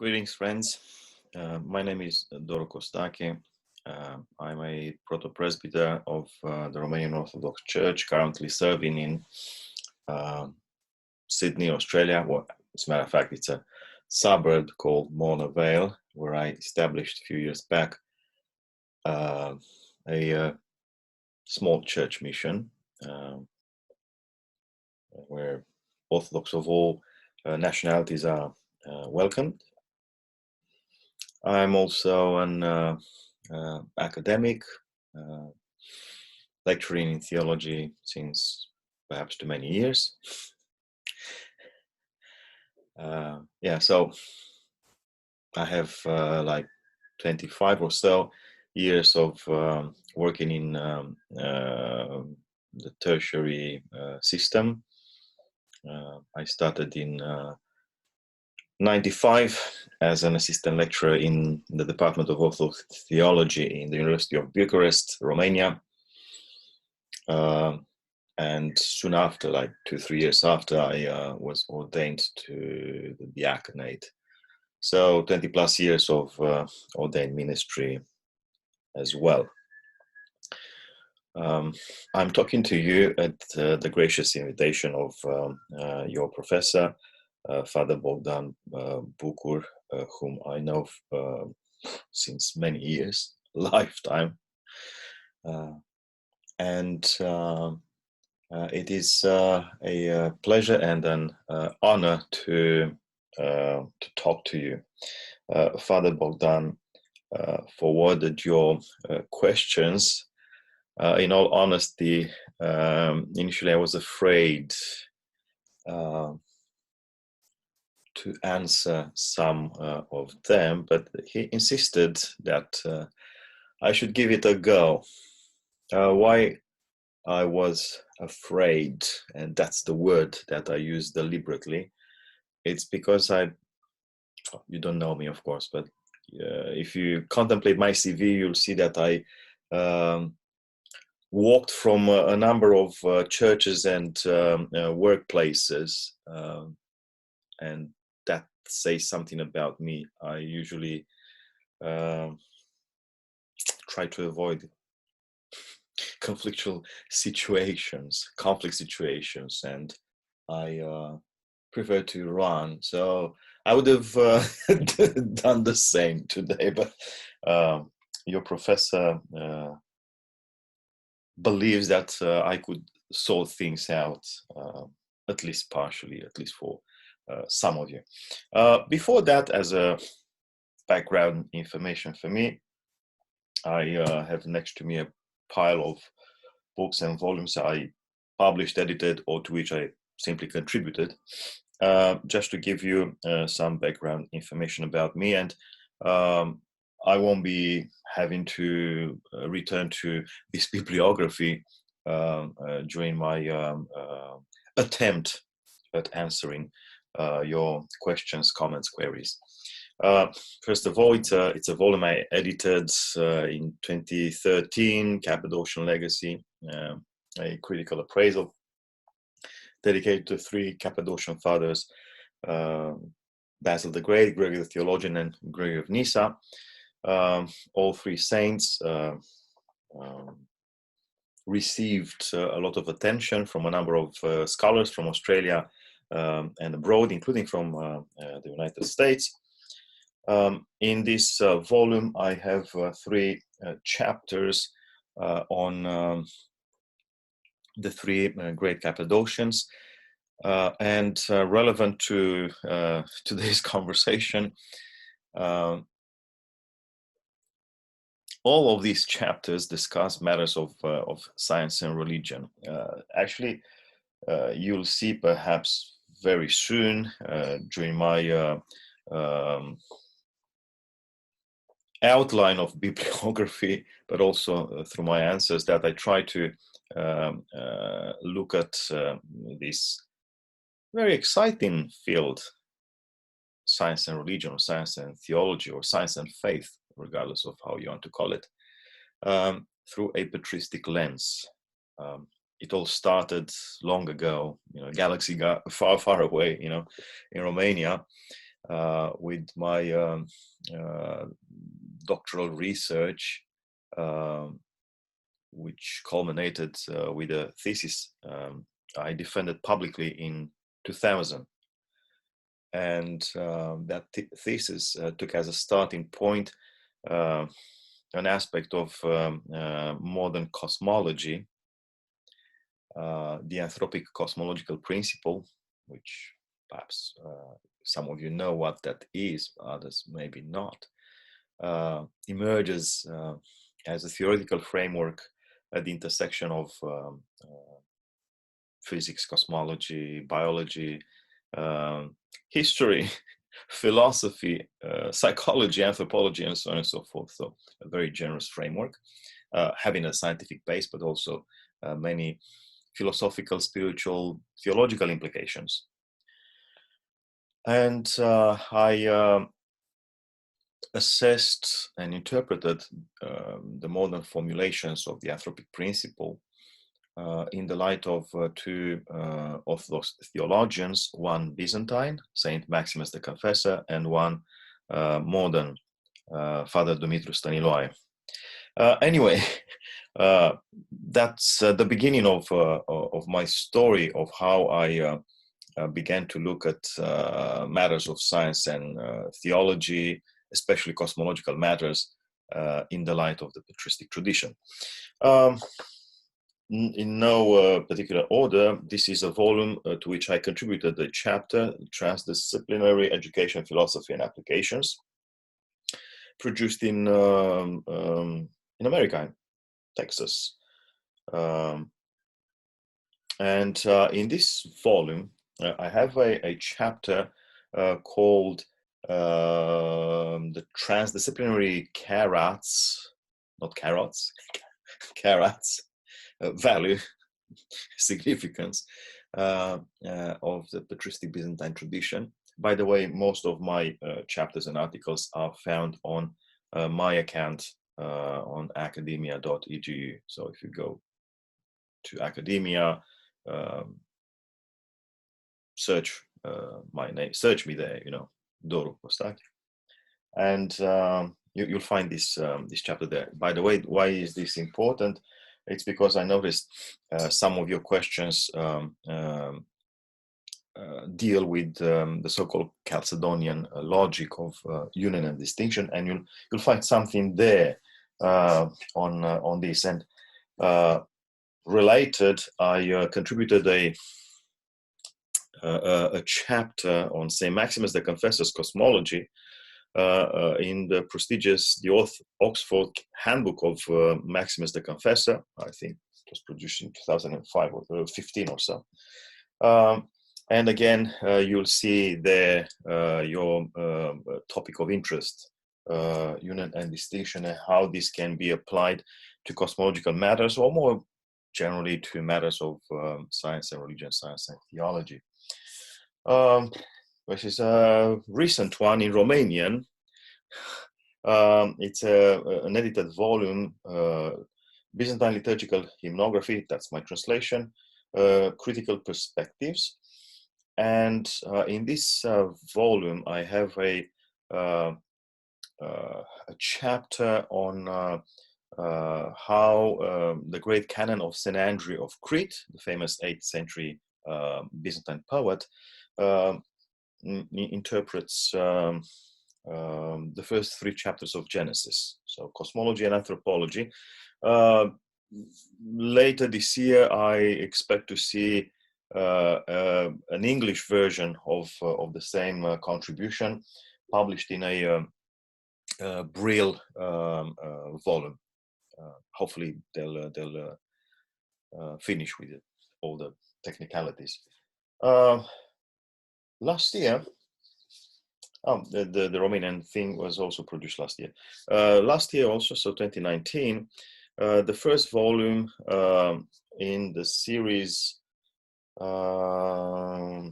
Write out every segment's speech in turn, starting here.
Greetings, friends. My name is Doro Kostaki. I'm a proto-presbyter of the Romanian Orthodox Church, currently serving in Sydney, Australia. Well, as a matter of fact, it's a suburb called Mona Vale, where I established a few years back a small church mission where Orthodox of all nationalities are welcomed. I'm also an academic, lecturing in theology since perhaps too many years. So I have like 25 or so years of working in the tertiary system. I started in 95 as an assistant lecturer in the Department of Orthodox Theology in the University of Bucharest, Romania. And soon after, like 2-3 years after, I was ordained to the diaconate. So 20 plus years of ordained ministry as well. I'm talking to you at the gracious invitation of your professor, Father Bogdan Bucur, whom I know since many years, lifetime. It is a pleasure and an honor to talk to you. Father Bogdan forwarded your questions. In all honesty, initially I was afraid to answer some of them, but he insisted that I should give it a go. Why I was afraid, and that's the word that I use deliberately, it's because you don't know me, of course, but if you contemplate my CV, you'll see that I walked from a number of churches and workplaces, and that says something about me. I usually try to avoid conflict situations, and I prefer to run. So I would have done the same today, but your professor believes that I could sort things out, at least partially, at least for some of you. Before that, as a background information for me, I have next to me a pile of books and volumes I published, edited, or to which I simply contributed, just to give you some background information about me. And I won't be having to return to this bibliography during my attempt at answering your questions, comments, queries. First of all, it's a volume I edited in 2013, Cappadocian Legacy, a critical appraisal dedicated to 3 Cappadocian fathers, Basil the Great, Gregory the Theologian, and Gregory of Nyssa. All 3 saints received a lot of attention from a number of scholars from Australia and abroad, including from the United States. In this volume, I have 3 chapters on the 3 great Cappadocians, and relevant to today's conversation. All of these chapters discuss matters of science and religion. Actually, you'll see perhaps very soon during my outline of bibliography, but also through my answers, that I try to look at this very exciting field, science and religion, or science and theology, or science and faith, regardless of how you want to call it, through a patristic lens. It all started long ago, galaxy far, far away, in Romania. with my doctoral research, which culminated with a thesis I defended publicly in 2000. And that thesis took as a starting point an aspect of modern cosmology, the anthropic cosmological principle, which perhaps some of you know what that is, others maybe not, emerges as a theoretical framework at the intersection of physics, cosmology, biology, history, philosophy, psychology, anthropology, and so on and so forth. So a very generous framework, having a scientific base, but also many philosophical, spiritual, theological implications. And I assessed and interpreted the modern formulations of the anthropic principle in the light of two Orthodox theologians, one Byzantine, Saint Maximus the Confessor, and one modern, Father Dumitru Staniloae. Anyway, that's the beginning of my story of how I began to look at matters of science and theology, especially cosmological matters, in the light of the patristic tradition. In no particular order, this is a volume to which I contributed a chapter, Transdisciplinary Education, Philosophy and Applications, produced in America, in Texas. And in this volume, I have a chapter called the Transdisciplinary Carats, not carrots, carats, value, significance of the patristic Byzantine tradition. By the way, most of my chapters and articles are found on my account on academia.edu. So if you go to academia, search my name, search me there, Doru Kostaki, and you'll find this this chapter there. By the way, why is this important? It's because I noticed some of your questions deal with the so-called Chalcedonian logic of union and distinction, and you'll find something there on this. And related, I contributed a chapter on St. Maximus the Confessor's cosmology in the prestigious Oxford Handbook of Maximus the Confessor. I think it was produced in 2005 or 15 or so. And again, you'll see there your topic of interest, union and distinction, and how this can be applied to cosmological matters, or more generally to matters of science and religion, science and theology. Which is a recent one in Romanian. It's an edited volume, Byzantine Liturgical Hymnography, that's my translation, Critical Perspectives. And in this volume, I have a chapter on how the great canon of St. Andrew of Crete, the famous 8th century Byzantine poet, interprets the first 3 chapters of Genesis, so cosmology and anthropology. Later this year, I expect to see an English version of the same contribution, published in a Braille volume. Hopefully, they'll finish with it, all the technicalities. Last year, the Romanian thing was also produced last year. Last year also, so 2019, the first volume in the series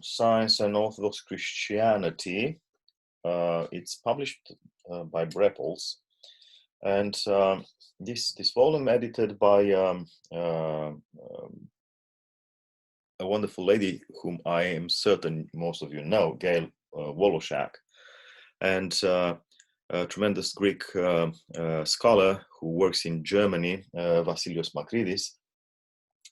Science and Orthodox Christianity, it's published by Brepols, and this volume edited by a wonderful lady whom I am certain most of you know, Gail Woloshak, and a tremendous Greek scholar who works in Germany, Vasilios Makridis.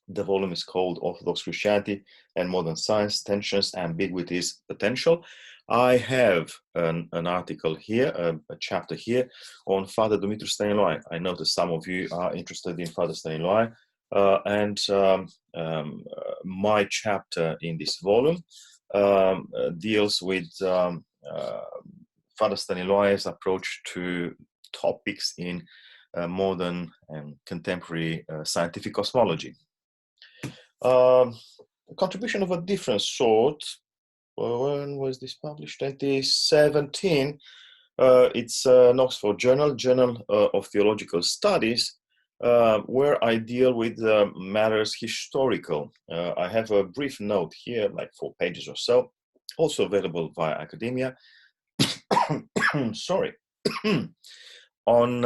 The volume is called Orthodox Christianity and Modern Science, Tensions, Ambiguities, Potential. I have an article here, a chapter here on Father Dumitru Stăniloae. I notice some of you are interested in Father Stăniloae, and my chapter in this volume deals with Father Stăniloae's approach to topics in modern and contemporary scientific cosmology. A contribution of a different sort. When was this published? 2017. It's an Oxford Journal of Theological Studies, where I deal with matters historical. I have a brief note here, like 4 pages or so, also available via academia. Sorry. On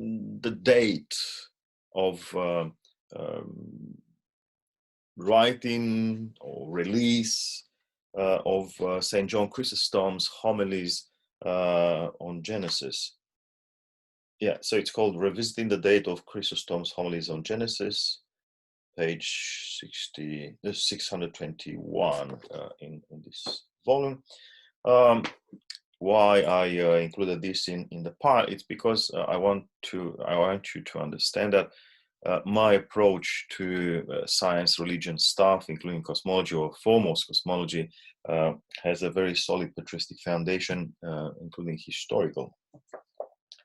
the date of writing or release of St. John Chrysostom's homilies on Genesis. Yeah, so it's called Revisiting the Date of Chrysostom's Homilies on Genesis, page 621 in this volume. Why I included this in the part, it's because I want you to understand that my approach to science, religion stuff, including cosmology or foremost cosmology, has a very solid patristic foundation, including historical.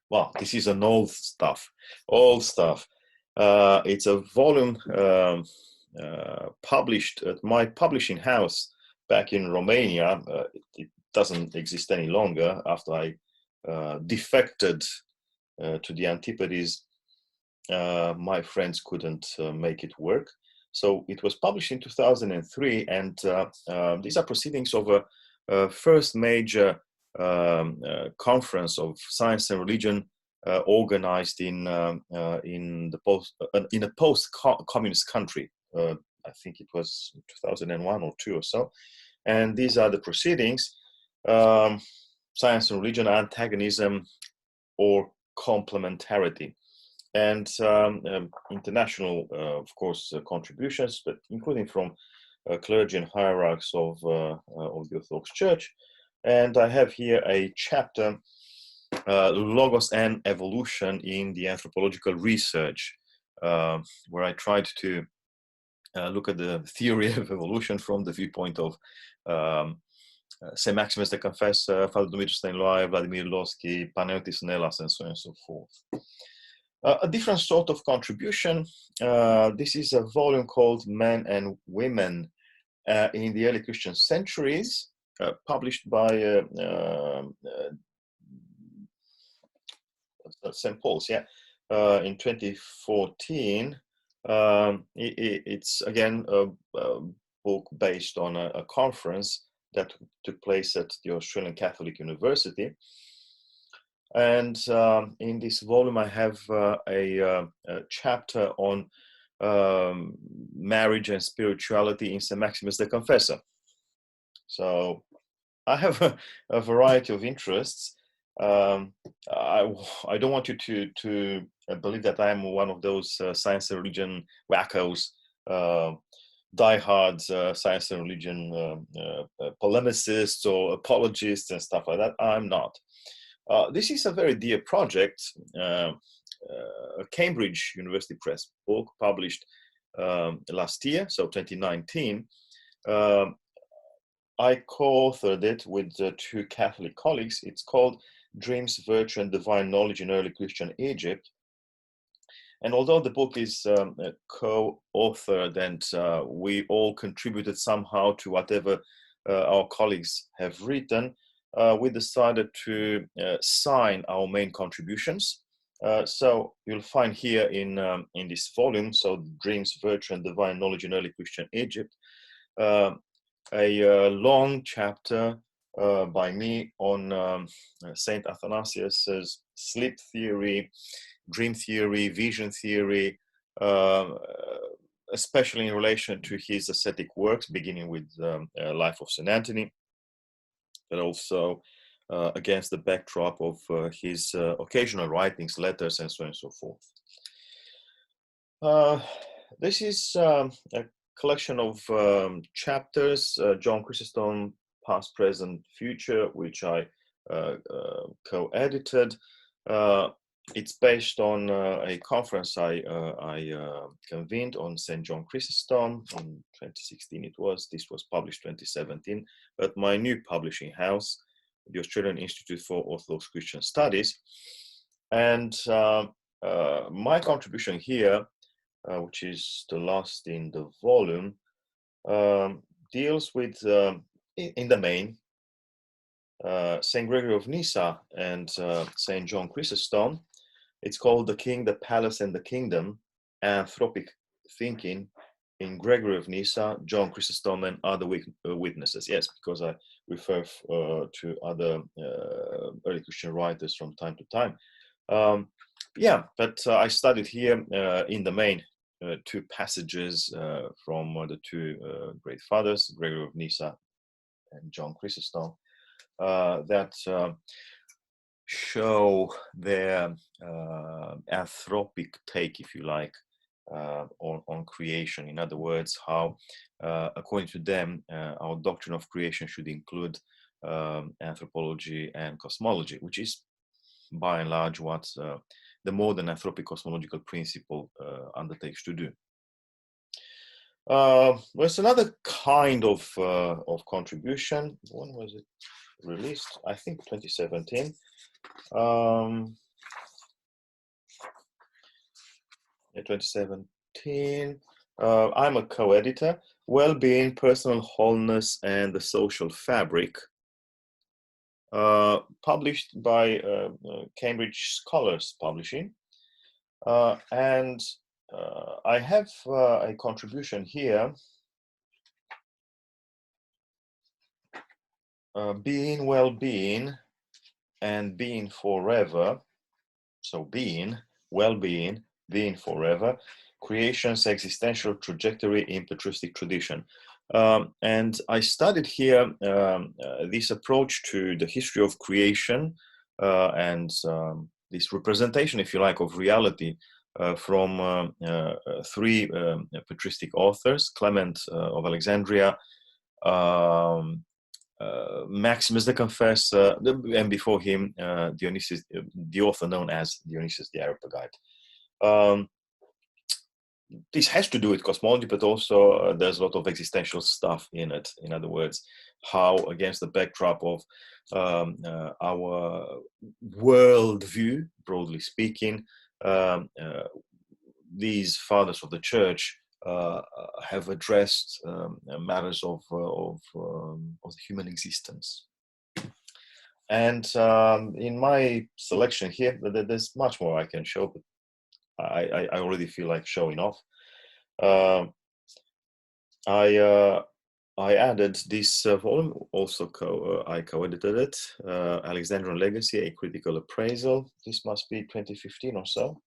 Well, this is an old stuff. It's a volume published at my publishing house back in Romania. It doesn't exist any longer after I defected to the Antipodes. My friends couldn't make it work. So it was published in 2003, and these are proceedings of a first major conference of science and religion organized in a post-communist country. I think it was 2001 or 2 or so. And these are the proceedings: science and religion, antagonism, or complementarity. And international, of course, contributions, but including from clergy and hierarchs of the Orthodox Church. And I have here a chapter, Logos and Evolution in the Anthropological Research, where I tried to look at the theory of evolution from the viewpoint of St. Maximus the Confessor, Father Dumitru Stăniloae, Vladimir Losky, Panayotis Nelas, and so on and so forth. A different sort of contribution. This is a volume called Men and Women in the Early Christian Centuries, published by St. Paul's, in 2014. It's again a book based on a conference that took place at the Australian Catholic University. And in this volume, I have a chapter on marriage and spirituality in St. Maximus the Confessor. So I have a variety of interests. I don't want you to believe that I am one of those science and religion wackos, diehard science and religion polemicists or apologists and stuff like that. I'm not. This is a very dear project, a Cambridge University Press book published last year, so 2019. I co-authored it with 2 Catholic colleagues. It's called Dreams, Virtue, and Divine Knowledge in Early Christian Egypt. And although the book is co-authored and we all contributed somehow to whatever our colleagues have written, we decided to sign our main contributions. So you'll find here in this volume, so Dreams, Virtue, and Divine Knowledge in Early Christian Egypt, a long chapter by me on Saint Athanasius's sleep theory, dream theory, vision theory, a especially in relation to his ascetic works, beginning with Life of St. Anthony, but also against the backdrop of his occasional writings, letters, and so on and so forth. This is a collection of chapters, John Chrysostom, Past, Present, Future, which I co-edited. It's based on a conference I convened on St. John Chrysostom in 2016. This was published 2017 at my new publishing house, the Australian Institute for Orthodox Christian Studies. And my contribution here, which is the last in the volume, deals with, in the main, St. Gregory of Nyssa and St. John Chrysostom. It's called The King, the Palace, and the Kingdom, Anthropic Thinking in Gregory of Nyssa, John Chrysostom, and Other Witnesses. Yes, because I refer to other early Christian writers from time to time. Yeah, but I studied here in the main two passages from the two great fathers, Gregory of Nyssa and John Chrysostom, that show their anthropic take, if you like, on creation. In other words, how, according to them, our doctrine of creation should include anthropology and cosmology, which is by and large what the modern anthropic cosmological principle undertakes to do. There's another kind of contribution. When was it released? I think 2017. 2017. I'm a co-editor. Well-being, personal wholeness, and the social fabric. Published by Cambridge Scholars Publishing. And I have a contribution here. Being, well-being, and being forever. So being, well-being, being forever, creation's existential trajectory in patristic tradition. And I studied here this approach to the history of creation and this representation, if you like, of reality from three patristic authors: Clement of Alexandria, Maximus the Confessor, and before him, Dionysius, the author known as Dionysius the Areopagite. This has to do with cosmology, but also there's a lot of existential stuff in it. In other words, how, against the backdrop of our worldview, broadly speaking, these fathers of the church have addressed matters of the human existence. And in my selection here, there's much more I can show, but I already feel like showing off. I added this volume, also I co-edited it, Alexandrian Legacy, A Critical Appraisal. This must be 2015 or so.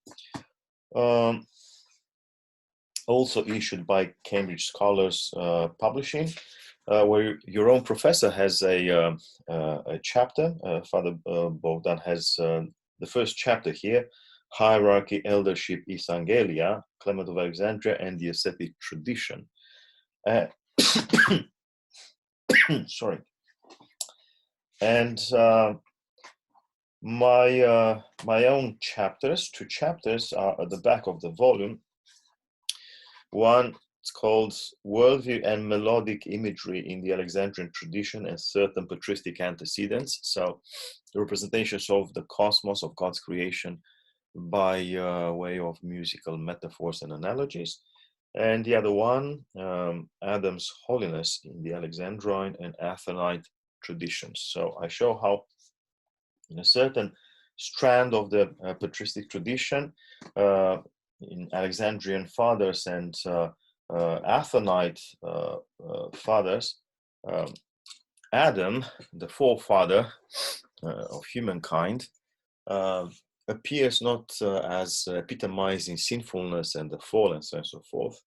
Also issued by Cambridge Scholars Publishing, where your own professor has a chapter. Father Bogdan has the first chapter here: Hierarchy, Eldership, Evangelia, Clement of Alexandria, and the Ascetic Tradition. Sorry. And my own chapters, two chapters, are at the back of the volume. One, it's called Worldview and Melodic Imagery in the Alexandrian Tradition and Certain Patristic Antecedents. So the representations of the cosmos, of God's creation, by way of musical metaphors and analogies. And the other one, Adam's Holiness in the Alexandrine and Athonite traditions. So I show how, in a certain strand of the patristic tradition, in Alexandrian fathers and Athonite fathers, Adam, the forefather of humankind, appears not as epitomizing sinfulness and the fall and so on and so forth,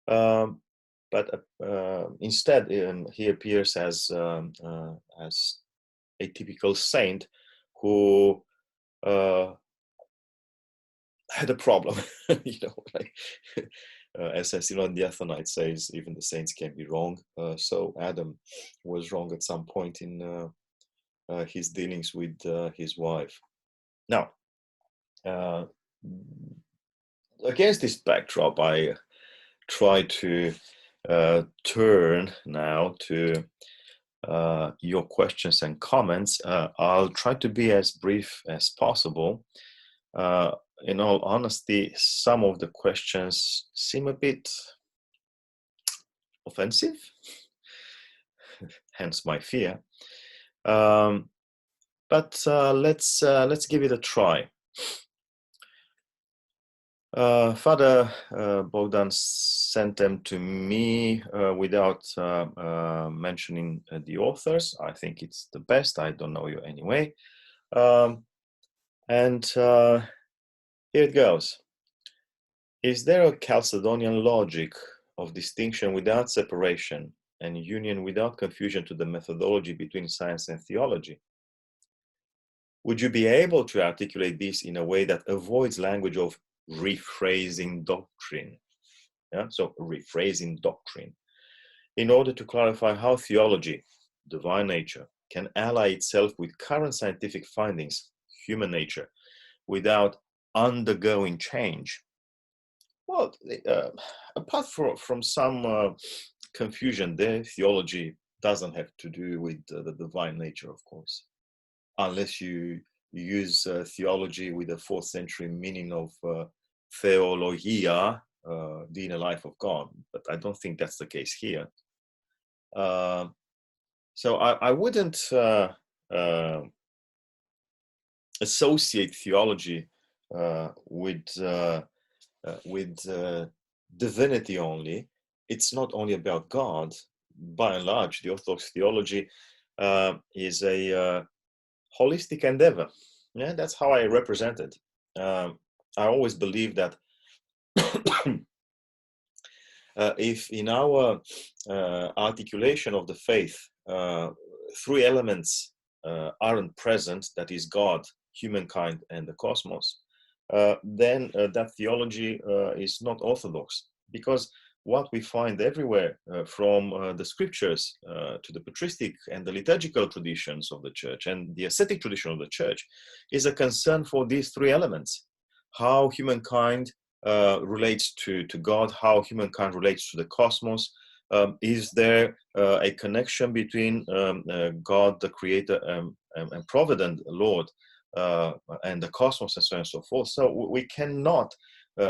But instead, he appears as a typical saint who had a problem. Like as the Athonite says, even the saints can be wrong. So Adam was wrong at some point in his dealings with his wife. Now, against this backdrop, I try to turn now to your questions and comments. I'll try to be as brief as possible. In all honesty, some of the questions seem a bit offensive, hence my fear. But let's give it a try. Father Bogdan sent them to me without mentioning the authors. I think it's the best. I don't know you anyway. And here it goes. Is there a Chalcedonian logic of distinction without separation and union without confusion to the methodology between science and theology? Would you be able to articulate this in a way that avoids language of rephrasing doctrine? Yeah? So rephrasing doctrine, in order to clarify how theology, divine nature, can ally itself with current scientific findings, human nature, without undergoing change. Well, apart from some confusion there, theology doesn't have to do with the divine nature, of course, unless you use theology with a 4th century meaning of theologia, the inner life of God. But I don't think that's the case here. So I wouldn't associate theology with divinity only. It's not only about God. By and large, the Orthodox theology is a holistic endeavor. Yeah, that's how I represent it. I always believe that if in our articulation of the faith, 3 elements aren't present, that is God, humankind, and the cosmos, then that theology is not orthodox, because what we find everywhere from the scriptures to the patristic and the liturgical traditions of the church and the ascetic tradition of the church is a concern for these 3 elements: how humankind relates to God, how humankind relates to the cosmos. Is there a connection between God, the creator, and provident Lord, and the cosmos, and so on and so forth? So we cannot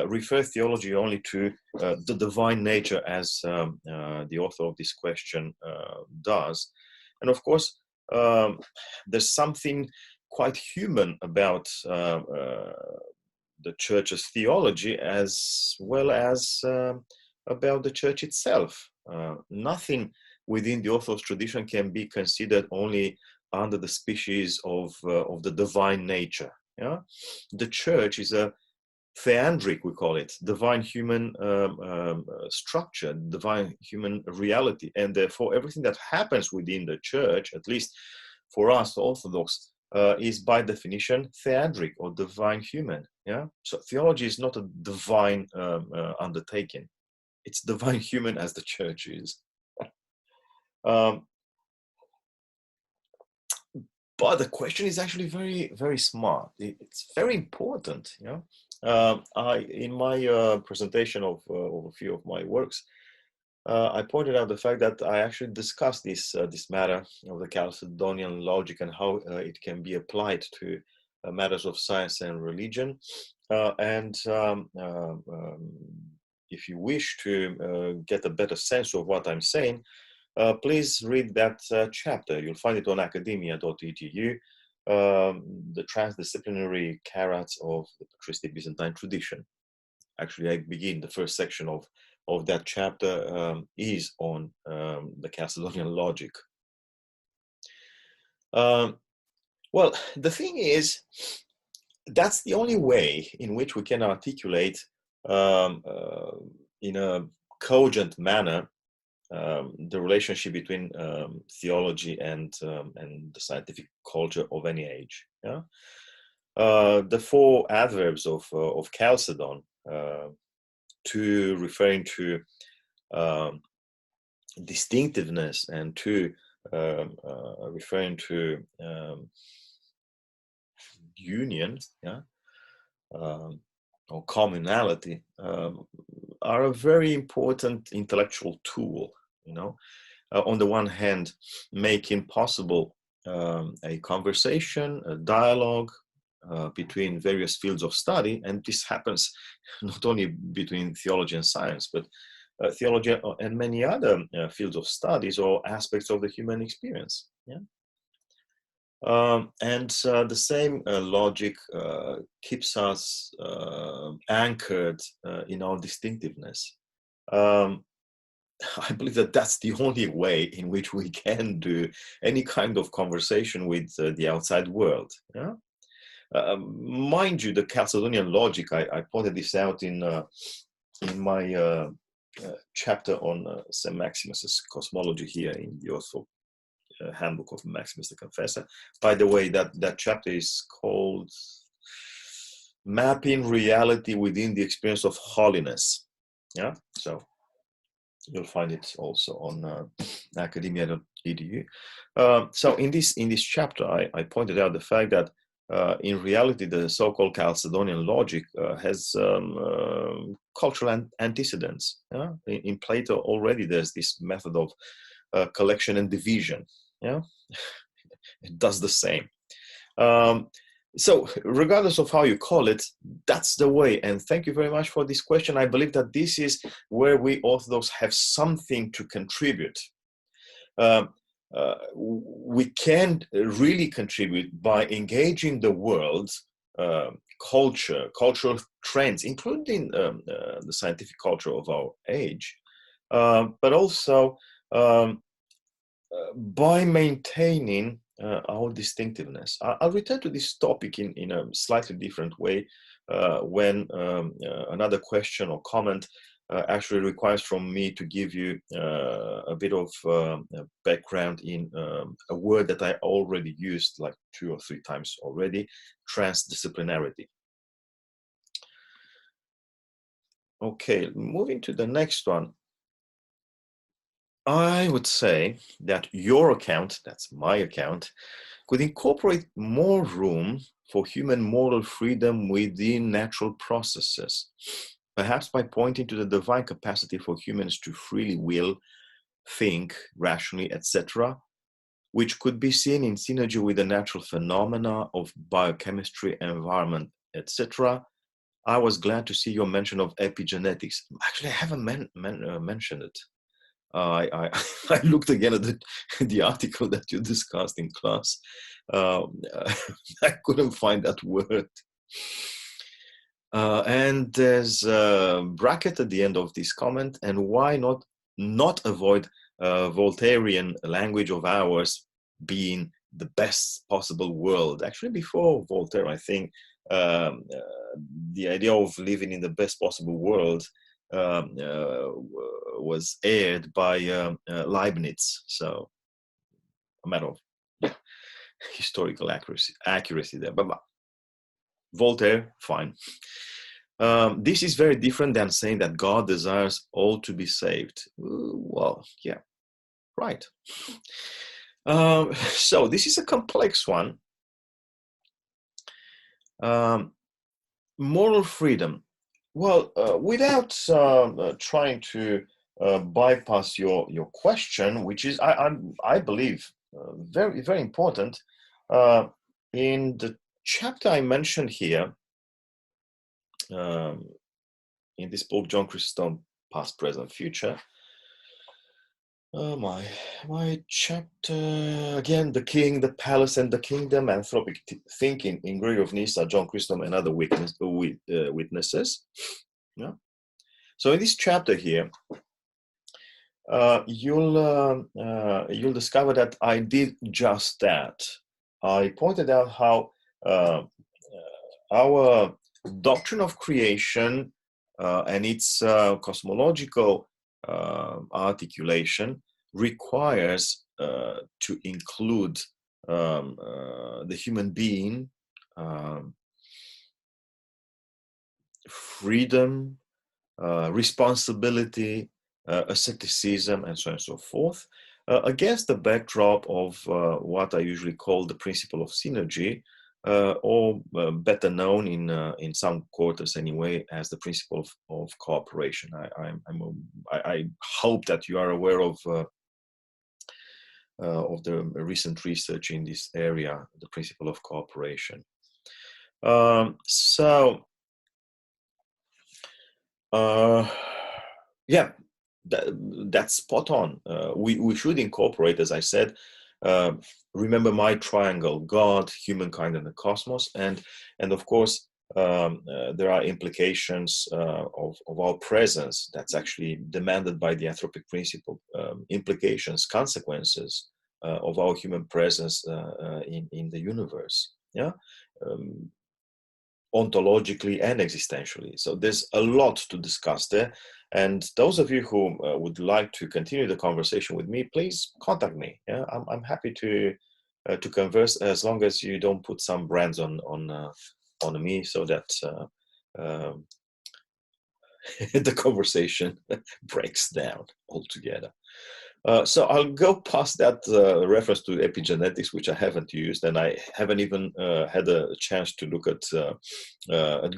refer theology only to the divine nature, as the author of this question does. And of course, there's something quite human about the church's theology, as well as about the church itself. Nothing within the Orthodox tradition can be considered only under the species of the divine nature. Yeah, the church is a theandric, we call it, divine human structure, divine human reality, and therefore everything that happens within the church, at least for us Orthodox, is by definition theandric or divine human. Yeah, so theology is not a divine undertaking; it's divine human, as the church is. But the question is actually very, very smart. It's very important. You know, in my presentation of a few of my works, I pointed out the fact that I actually discussed this matter of the Chalcedonian logic and how it can be applied to matters of science and religion. If you wish to get a better sense of what I'm saying, please read that chapter. You'll find it on academia.edu, the transdisciplinary carats of the patristic Byzantine tradition. Actually, I begin the first section of that chapter is on the Chalcedonian logic. Well, the thing is, that's the only way in which we can articulate in a cogent manner the relationship between theology and the scientific culture of any age. Yeah? The four adverbs of Chalcedon, two referring to distinctiveness and two referring to union, yeah, or communality, are a very important intellectual tool. On the one hand, making possible a conversation, a dialogue between various fields of study, and this happens not only between theology and science, but theology and many other fields of studies or aspects of the human experience. Yeah? And the same logic keeps us anchored in our distinctiveness. I believe that that's the only way in which we can do any kind of conversation with the outside world. Yeah? Mind you, the Chalcedonian logic, I pointed this out in my chapter on St. Maximus's cosmology here in the Handbook of Maximus the Confessor. By the way, that chapter is called Mapping Reality Within the Experience of Holiness. Yeah, so you'll find it also on academia.edu. So in this chapter, I pointed out the fact that in reality, the so-called Chalcedonian logic has cultural antecedents. Yeah? In Plato, already there's this method of collection and division. Yeah, it does the same. So regardless of how you call it, that's the way. And thank you very much for this question. I believe that this is where we Orthodox have something to contribute. We can really contribute by engaging the world, cultural trends, including the scientific culture of our age, but also by maintaining our distinctiveness. I'll return to this topic in a slightly different way when another question or comment actually requires from me to give you a bit of background in a word that I already used like 2 or 3 times already, transdisciplinarity. Okay, moving to the next one. I would say that your account, that's my account, could incorporate more room for human moral freedom within natural processes, perhaps by pointing to the divine capacity for humans to freely will, think rationally, etc., which could be seen in synergy with the natural phenomena of biochemistry, environment, etc. I was glad to see your mention of epigenetics. Actually, I haven't mentioned it. I looked again at the article that you discussed in class. I couldn't find that word. And there's a bracket at the end of this comment. And why not avoid Voltairean language of ours being the best possible world? Actually, before Voltaire, I think the idea of living in the best possible world was aired by Leibniz. So a matter of historical accuracy there. But Voltaire, fine. This is very different than saying that God desires all to be saved. Well, yeah, right. So this is a complex one. Moral freedom. Well, without trying to bypass your question, which is, I believe, very, very important, in the chapter I mentioned here, in this book, John Chrysostom, Past, Present, Future, my chapter, again, the king, the palace, and the kingdom, anthropic thinking in Gregory of Nyssa, John Chrysostom, and other witnesses. Yeah. So in this chapter here, you'll discover that I did just that. I pointed out how our doctrine of creation and its cosmological articulation requires to include the human being, freedom, responsibility, asceticism, and so on and so forth, against the backdrop of what I usually call the principle of synergy, or better known in some quarters anyway as the principle of cooperation. I hope that you are aware of the recent research in this area, the principle of cooperation. Yeah, that's spot on. We should incorporate, as I said, remember my triangle: God, humankind, and the cosmos, and of course there are implications of our presence that's actually demanded by the anthropic principle, implications, consequences of our human presence in the universe. Yeah. Ontologically and existentially. So there's a lot to discuss there. And those of you who would like to continue the conversation with me, please contact me. Yeah, I'm happy to converse, as long as you don't put some brands on me, so that the conversation breaks down altogether. So I'll go past that reference to epigenetics, which I haven't used, and I haven't even had a chance to look at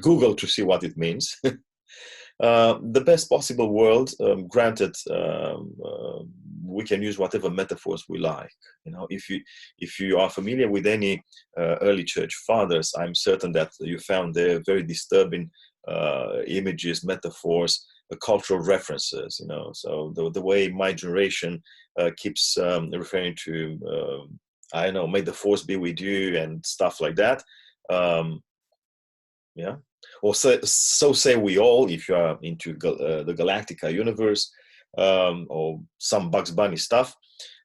Google to see what it means. The best possible world, granted, we can use whatever metaphors we like. You know, if you are familiar with any early church fathers, I'm certain that you found their very disturbing images, metaphors, cultural references. You know, so the way my generation keeps referring to, I don't know, may the force be with you and stuff like that. Yeah. Or so say we all, if you are into the Galactica universe, or some Bugs Bunny stuff.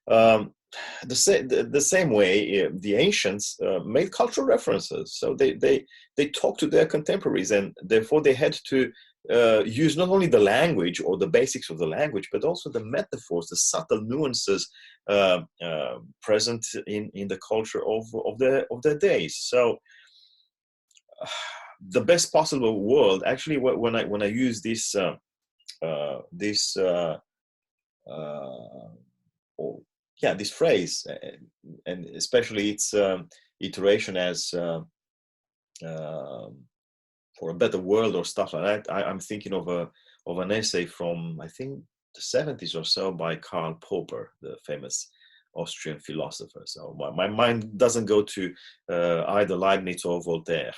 The same way the ancients made cultural references. So they talked to their contemporaries, and therefore they had to use not only the language or the basics of the language, but also the metaphors, the subtle nuances present in the culture of their days. So the best possible world, actually, when I use this this phrase, and especially its iteration as for a better world or stuff like that, I'm thinking of an essay from, I think, the 70s or so, by Karl Popper, the famous Austrian philosopher. So my mind doesn't go to either Leibniz or Voltaire.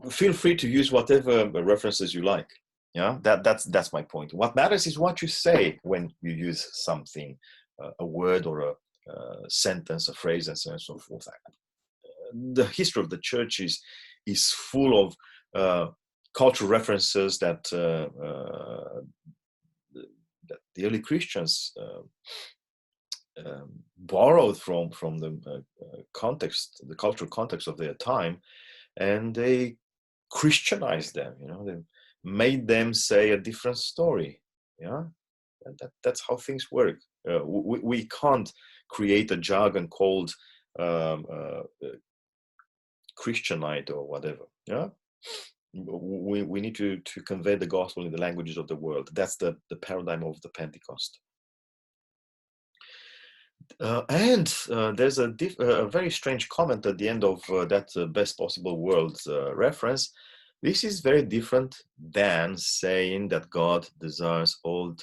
Feel free to use whatever references you like. Yeah, that's my point. What matters is what you say when you use something, a word or a sentence, a phrase, and so on and so forth. The history of the church is full of cultural references that the early Christians borrowed from the context, the cultural context of their time, and they Christianized them. You know, they made them say a different story. Yeah, that's how things work. We can't create a jargon called Christianite or whatever. Yeah, we need to convey the gospel in the languages of the world. That's the paradigm of the Pentecost. And there's a very strange comment at the end of that best possible world reference. This is very different than saying that God desires all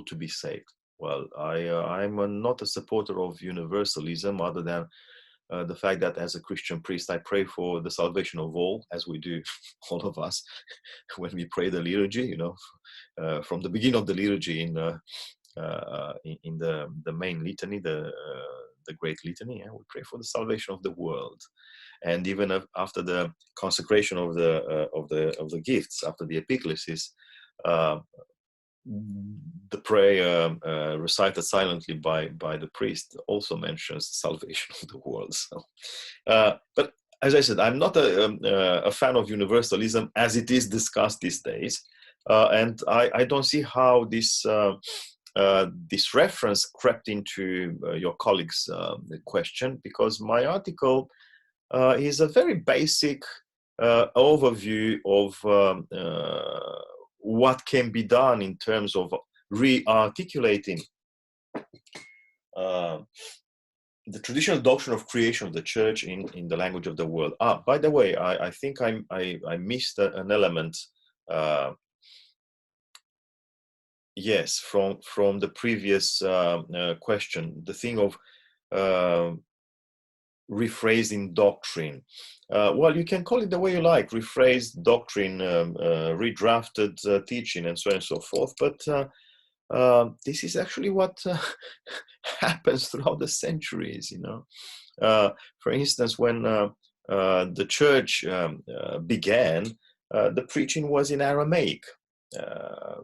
to be saved. Well, I'm not a supporter of universalism, other than the fact that as a Christian priest, I pray for the salvation of all, as we do, all of us, when we pray the liturgy. You know, from the beginning of the liturgy in the main litany, the Great Litany, we pray for the salvation of the world. And even after the consecration of the gifts, after the epiclesis, the prayer recited silently by the priest also mentions the salvation of the world. So, but as I said, I'm not a fan of universalism as it is discussed these days, and I don't see how this reference crept into your colleague's question, because my article is a very basic overview of what can be done in terms of re-articulating the traditional doctrine of creation of the church in the language of the world. By the way, I think I missed an element. Yes, from the previous question, the thing of rephrasing doctrine. Well, you can call it the way you like: rephrased doctrine, redrafted teaching, and so on and so forth. But this is actually what happens throughout the centuries. For instance, when the church began, the preaching was in Aramaic.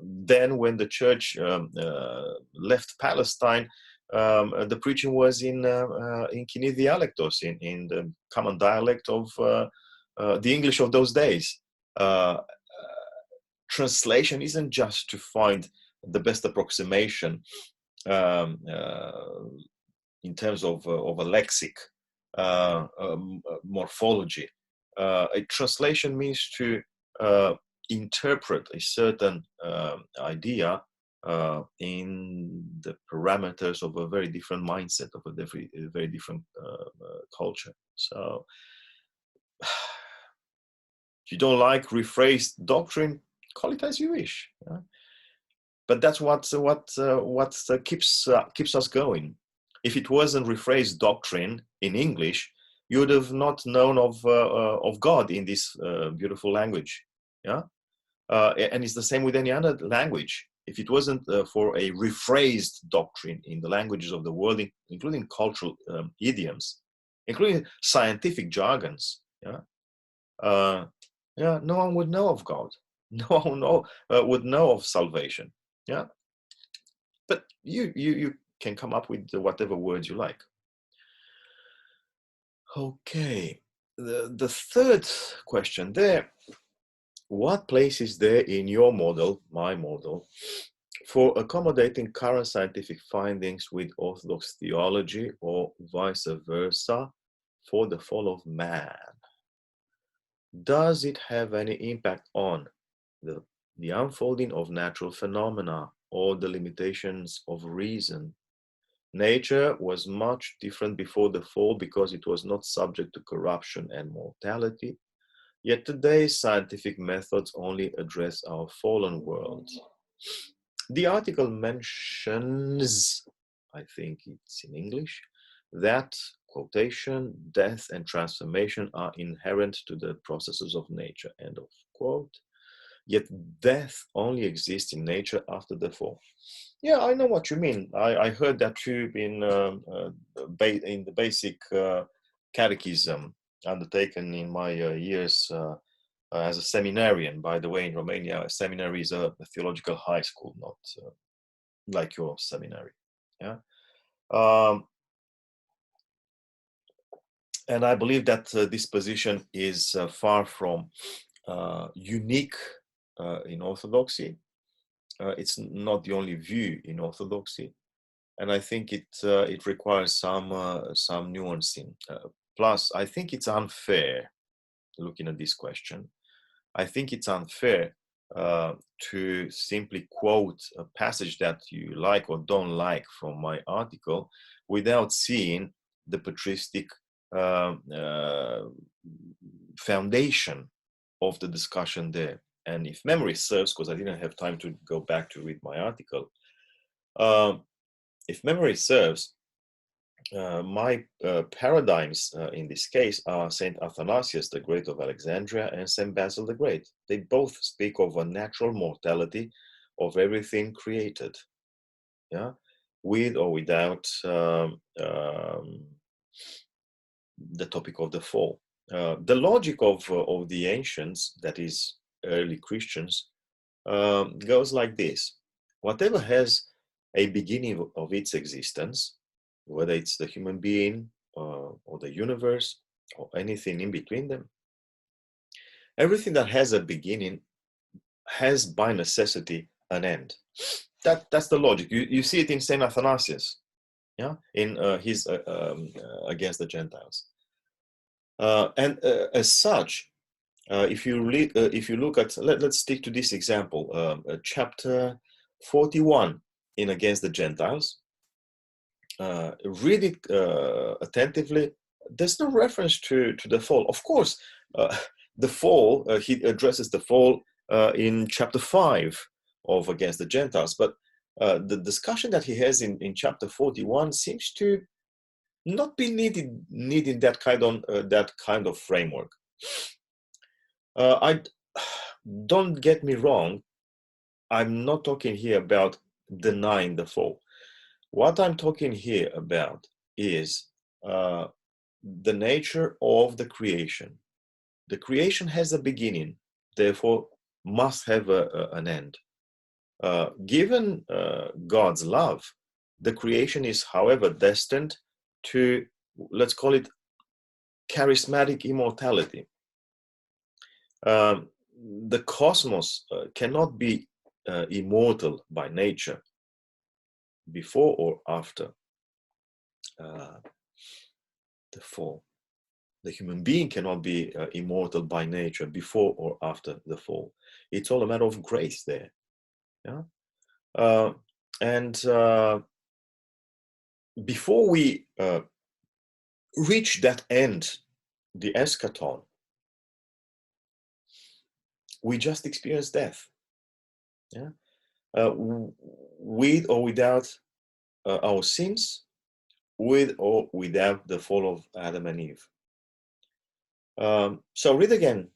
Then, when the church left Palestine, the preaching was in Kinidialectos, in the common dialect of the English of those days. Translation isn't just to find the best approximation in terms of a lexic morphology. A translation means to interpret a certain idea in the parameters of a very different mindset, of a very different culture. So, if you don't like rephrased doctrine, call it as you wish. But that's what keeps us going. If it wasn't rephrased doctrine in English, you would have not known of God in this beautiful language. Yeah. And it's the same with any other language. If it wasn't for a rephrased doctrine in the languages of the world, including cultural idioms, including scientific jargons, no one would know of God. No one would know of salvation. Yeah, but you can come up with whatever words you like. Okay, the third question there. What place is there in your model, my model, for accommodating current scientific findings with Orthodox theology, or vice versa, for the fall of man? Does it have any impact on the unfolding of natural phenomena or the limitations of reason? Nature was much different before the fall because it was not subject to corruption and mortality. Yet today's scientific methods only address our fallen world. The article mentions, I think it's in English, that, quotation, death and transformation are inherent to the processes of nature, end of quote. Yet death only exists in nature after the fall. Yeah, I know what you mean. I heard that too in the basic catechism undertaken in my years as a seminarian. By the way, in Romania, a seminary is a theological high school, not like your seminary. Yeah. And I believe that this position is far from unique in Orthodoxy. It's not the only view in Orthodoxy, and I think it requires some nuancing. Plus, I think it's unfair, looking at this question. I think it's unfair to simply quote a passage that you like or don't like from my article without seeing the patristic foundation of the discussion there. And if memory serves, because I didn't have time to go back to read my article, if memory serves, my paradigms in this case are St. Athanasius the Great of Alexandria and St. Basil the Great. They both speak of a natural mortality of everything created, yeah, with or without the topic of the fall. The logic of the ancients, that is, early Christians, goes like this. Whatever has a beginning of its existence, whether it's the human being or the universe, or anything in between them. Everything that has a beginning has by necessity an end. That's the logic. You see it in St. Athanasius, yeah, in his Against the Gentiles. And as such, if you look at, let's stick to this example, chapter 41 in Against the Gentiles. Read it attentively. There's no reference to the fall. Of course, the fall, he addresses the fall in chapter 5 of Against the Gentiles, but the discussion that he has in chapter 41 seems to not be needing that kind of framework. I don't get me wrong. I'm not talking here about denying the fall. What I'm talking here about is the nature of the creation. The creation has a beginning, therefore must have an end. Given God's love, the creation is, however, destined to, let's call it, charismatic immortality. The cosmos cannot be immortal by nature before or after the fall. The human being cannot be immortal by nature before or after the fall. It's all a matter of grace there. Yeah? And before we reach that end, the eschaton, we just experience death. Yeah? With or without our sins, with or without the fall of Adam and Eve. So read again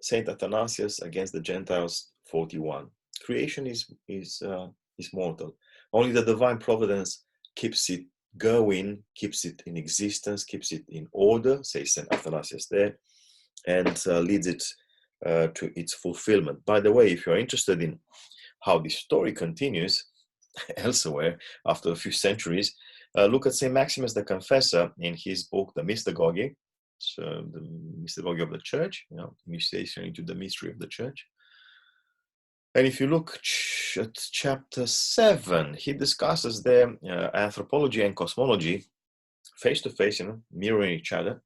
St. Athanasius Against the Gentiles 41. Creation is mortal. Only the divine providence keeps it going, keeps it in existence, keeps it in order, says St. Athanasius there, and leads it to its fulfillment. By the way, if you're interested in how this story continues elsewhere after a few centuries, look at St. Maximus the Confessor in his book, The Mystagogy. So the mystagogy of the church, initiation into the mystery of the church. And if you look at chapter 7, he discusses there anthropology and cosmology face to face, mirroring each other,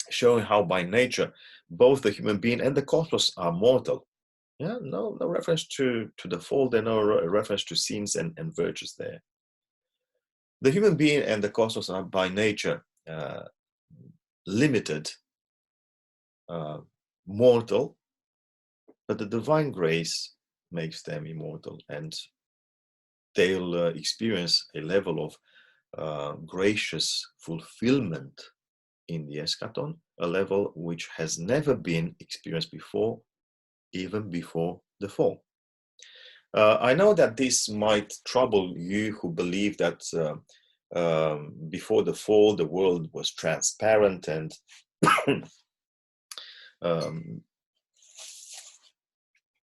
showing how by nature both the human being and the cosmos are mortal. Yeah, no reference to the fall there, no reference to sins and virtues there. The human being and the cosmos are by nature limited, mortal, but the divine grace makes them immortal, and they'll experience a level of gracious fulfillment in the eschaton, a level which has never been experienced before, even before the fall. I know that this might trouble you who believe that before the fall the world was transparent and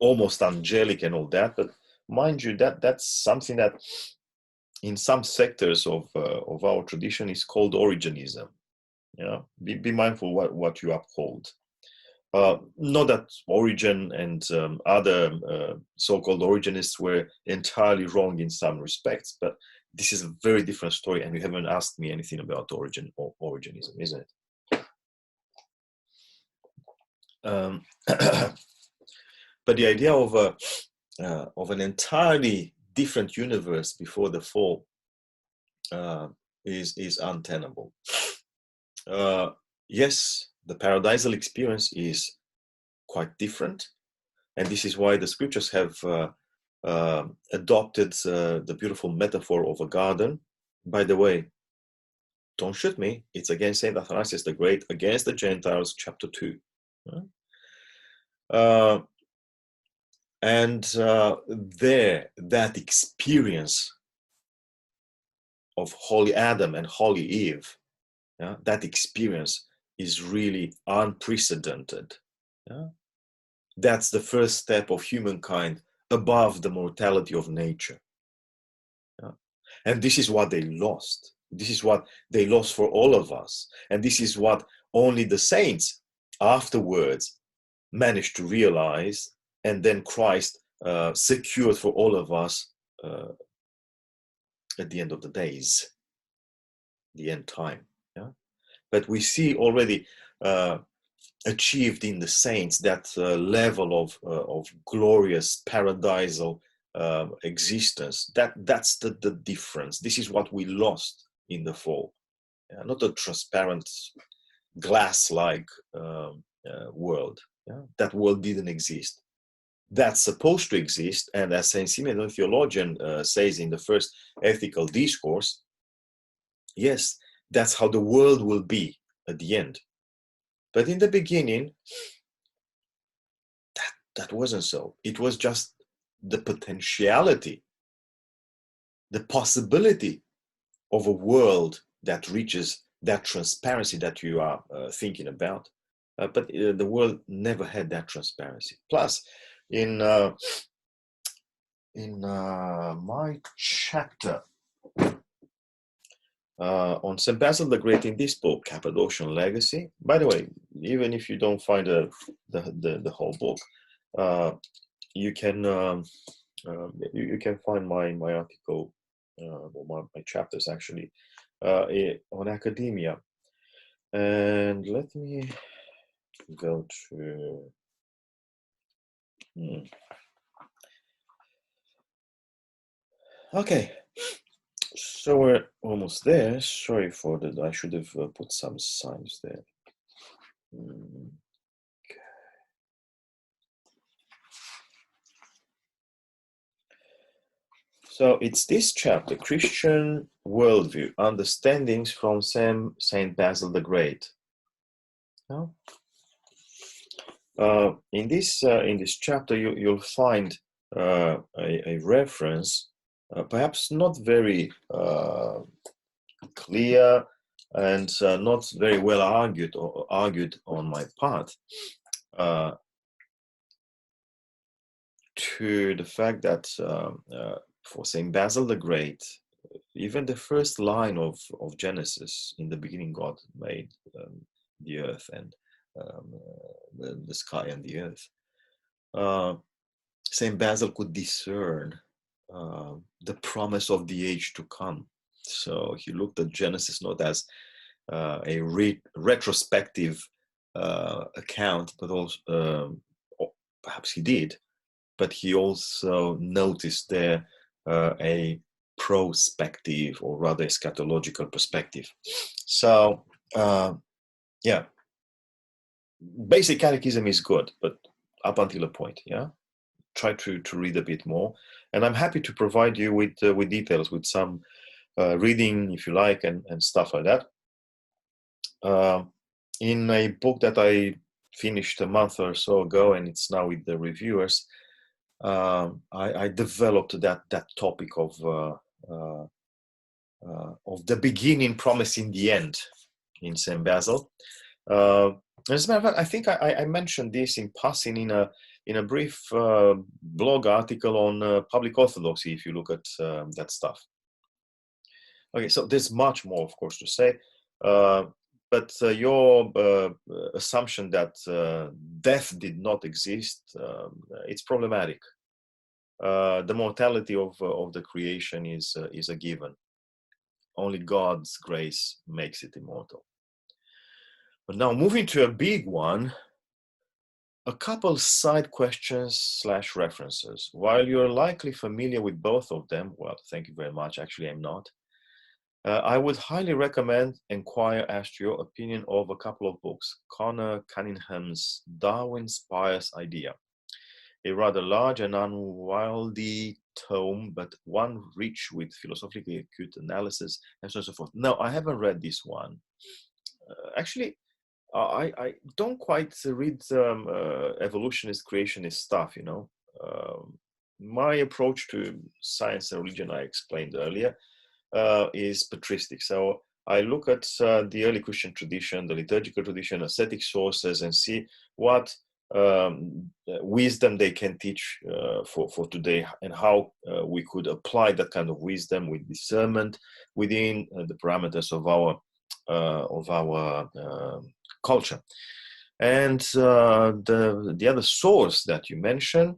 almost angelic and all that, but mind you, that's something that in some sectors of our tradition is called Origenism. Be mindful what you uphold. Not that Origen and other so-called Origenists were entirely wrong in some respects, but this is a very different story, and you haven't asked me anything about Origen or Origenism, isn't it? But the idea of an entirely different universe before the fall is untenable. Yes, the paradisal experience is quite different, and this is why the scriptures have adopted the beautiful metaphor of a garden. By the way, don't shoot me, it's against St. Athanasius the Great, Against the Gentiles, chapter 2. There, that experience of Holy Adam and Holy Eve, that experience is really unprecedented. That's the first step of humankind above the mortality of nature. And this is what they lost. This is what they lost for all of us. And this is what Only the saints afterwards managed to realize, and then Christ secured for all of us at the end of the days, the end time. Yeah? But we see already achieved in the saints that level of glorious paradisal existence. That's the difference. This is what we lost in the fall. Not a transparent glass-like world. Yeah? That world didn't exist. That's supposed to exist, and as Saint Simeon the theologian says in the first ethical discourse, yes, that's how the world will be at the end. But in the beginning, that wasn't so. It was just the potentiality, the possibility of a world that reaches that transparency that you are thinking about. But the world never had that transparency. Plus, in my chapter on St. Basil the Great in this book, Cappadocian Legacy. By the way, even if you don't find the whole book, you can find my article or my chapters actually on academia. And let me go to. Okay. So we're almost there. Sorry for that. I should have put some signs there. So it's this chapter, Christian Worldview, Understandings from Saint Basil the Great. In this chapter, you'll find a reference, perhaps not very clear and not very well argued on my part, to the fact that for Saint Basil the Great, even the first line of Genesis, in the beginning God made the earth and the sky and the earth. Saint Basil could discern the promise of the age to come. So he looked at Genesis not as a retrospective account, but also perhaps he did, but he also noticed there a prospective, or rather eschatological perspective. So yeah, basic catechism is good, but up until a point. Yeah, try to read a bit more, and I'm happy to provide you with details, with some reading if you like, and stuff like that. In a book that I finished a month or so ago, and it's now with the reviewers, I developed that topic of the beginning promising the end in St. Basil. As a matter of fact, I think I mentioned this in passing in a brief blog article on public orthodoxy, if you look at that stuff. Okay, so there's much more, of course, to say. But your assumption that death did not exist, it's problematic. The mortality of the creation is a given. Only God's grace makes it immortal. But now, moving to a big one, a couple side questions / references. While you're likely familiar with both of them, well, thank you very much. Actually, I'm not. I would highly recommend inquire as to your opinion of a couple of books. Connor Cunningham's Darwin's Pious Idea, a rather large and unwieldy tome, but one rich with philosophically acute analysis and so on and so forth. No, I haven't read this one. Actually, I don't quite read evolutionist, creationist stuff, you know. My approach to science and religion, I explained earlier, is patristic. So I look at the early Christian tradition, the liturgical tradition, ascetic sources, and see what wisdom they can teach for today, and how we could apply that kind of wisdom with discernment within the parameters of our culture. And the other source that you mentioned,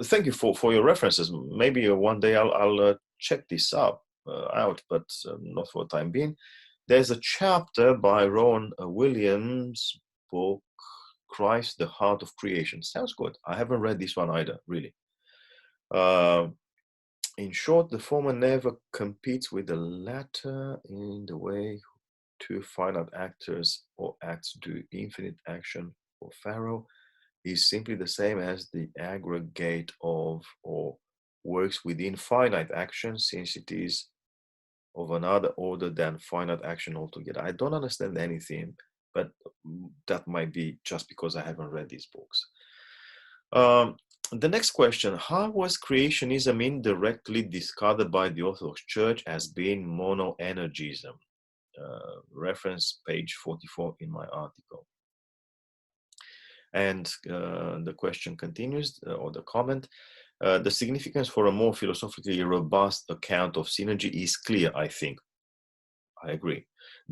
thank you for your references. Maybe one day I'll check this out, but not for the time being. There's a chapter by Rowan Williams' book, Christ, the Heart of Creation. Sounds good. I haven't read this one either, really. In short, the former never competes with the latter in the way two finite actors or acts do infinite action for Pharaoh is simply the same as the aggregate of or works within finite action, since it is of another order than finite action altogether. I don't understand anything, but that might be just because I haven't read these books. The next question, how was creationism indirectly discarded by the Orthodox Church as being monoenergism? Reference page 44 in my article. And the question continues, or the comment, the significance for a more philosophically robust account of synergy is clear, I think. I agree.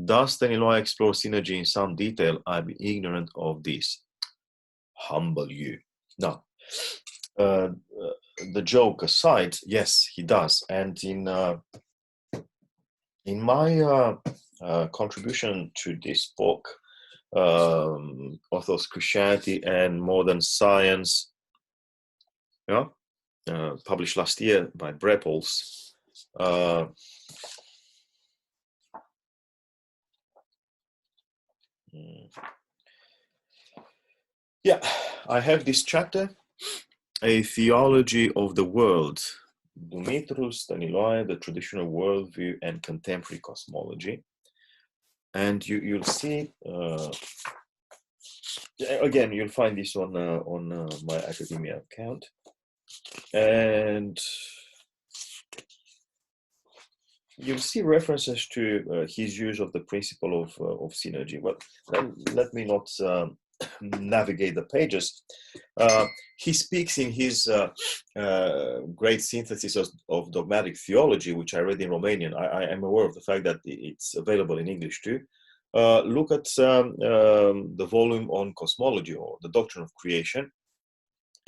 Does Staniloae explore synergy in some detail? I'm ignorant of this. Humble you. Now, the joke aside, yes, he does. And in my contribution to this book, Orthodox Christianity and Modern Science, published last year by Brepols. Yeah, I have this chapter, A Theology of the World, Dumitru Staniloae, the Traditional Worldview and Contemporary Cosmology. And you'll see, again, you'll find this on my academia account. And you'll see references to his use of the principle of synergy. Well, let me not navigate the pages. He speaks in his great synthesis of dogmatic theology, which I read in Romanian. I am aware of the fact that it's available in English too. Look at the volume on cosmology or the doctrine of creation.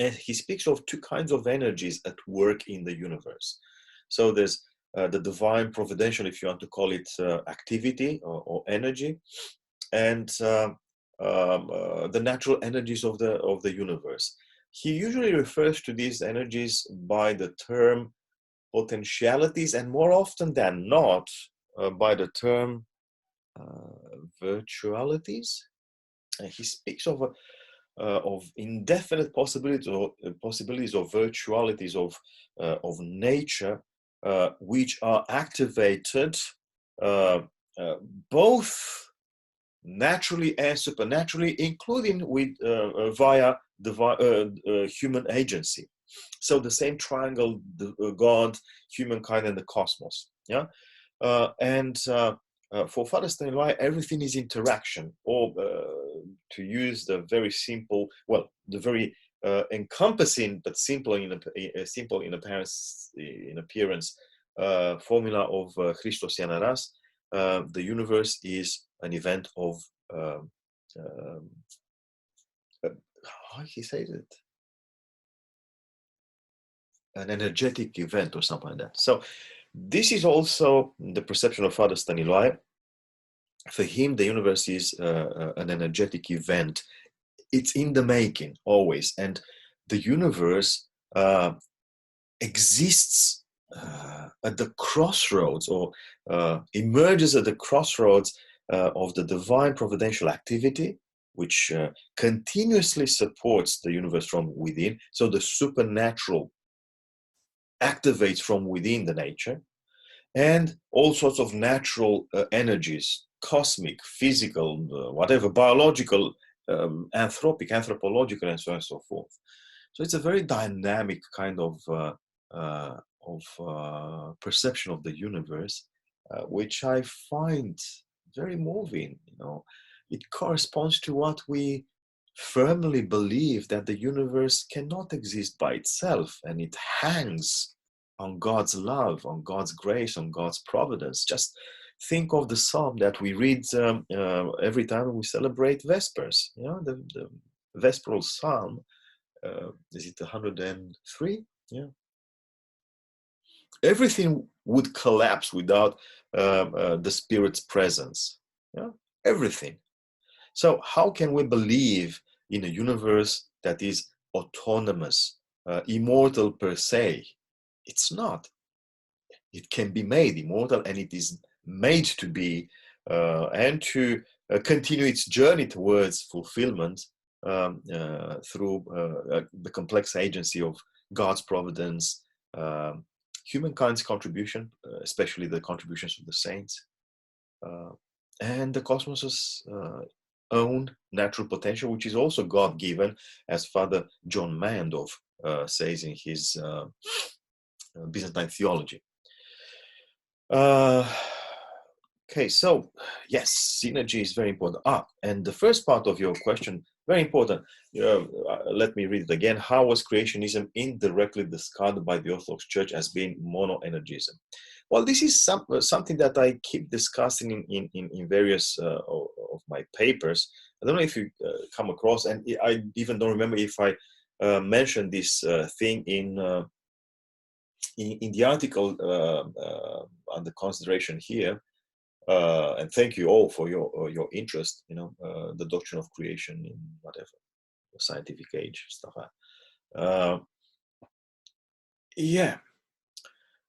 And he speaks of two kinds of energies at work in the universe. So there's the divine providential, if you want to call it, activity or energy, and the natural energies of the universe. He usually refers to these energies by the term potentialities, and more often than not, by the term virtualities. And he speaks of indefinite possibilities or virtualities of nature, which are activated both naturally and supernaturally, including with via human agency. So the same triangle: God, humankind, and the cosmos. Yeah, and for Father Staniloae, everything is interaction, or to use the very simple, well, the very encompassing but simple in appearance formula of Christos Yanaras. The universe is an event of how he says it, an energetic event or something like that. So this is also the perception of Father Staniloae. For him, the universe is an energetic event. It's in the making always, and the universe exists at the crossroads, or emerges at the crossroads of the divine providential activity, which continuously supports the universe from within. So the supernatural activates from within the nature, and all sorts of natural energies, cosmic, physical, whatever, biological, anthropological, and so on and so forth. So it's a very dynamic kind of perception of the universe, which I find very moving. It corresponds to what we firmly believe, that the universe cannot exist by itself, and it hangs on God's love, on God's grace, on God's providence. Just think of the psalm that we read every time we celebrate Vespers. You know, the Vesperal psalm. Is it 103? Yeah. Everything would collapse without the Spirit's presence. Yeah? Everything. So how can we believe in a universe that is autonomous, immortal per se? It's not. It can be made immortal, and it is made to be, and to continue its journey towards fulfillment through the complex agency of God's providence, humankind's contribution, especially the contributions of the saints, and the cosmos's own natural potential, which is also God-given, as Father John Mandov says in his Byzantine theology. Okay, so yes, synergy is very important. And the first part of your question, very important. Let me read it again. How was creationism indirectly discarded by the Orthodox Church as being monoenergism? Well, this is something that I keep discussing in various of my papers. I don't know if you come across, and I even don't remember if I mentioned this thing in the article under consideration here. And thank you all for your interest. You know, the doctrine of creation in whatever scientific age stuff. Yeah.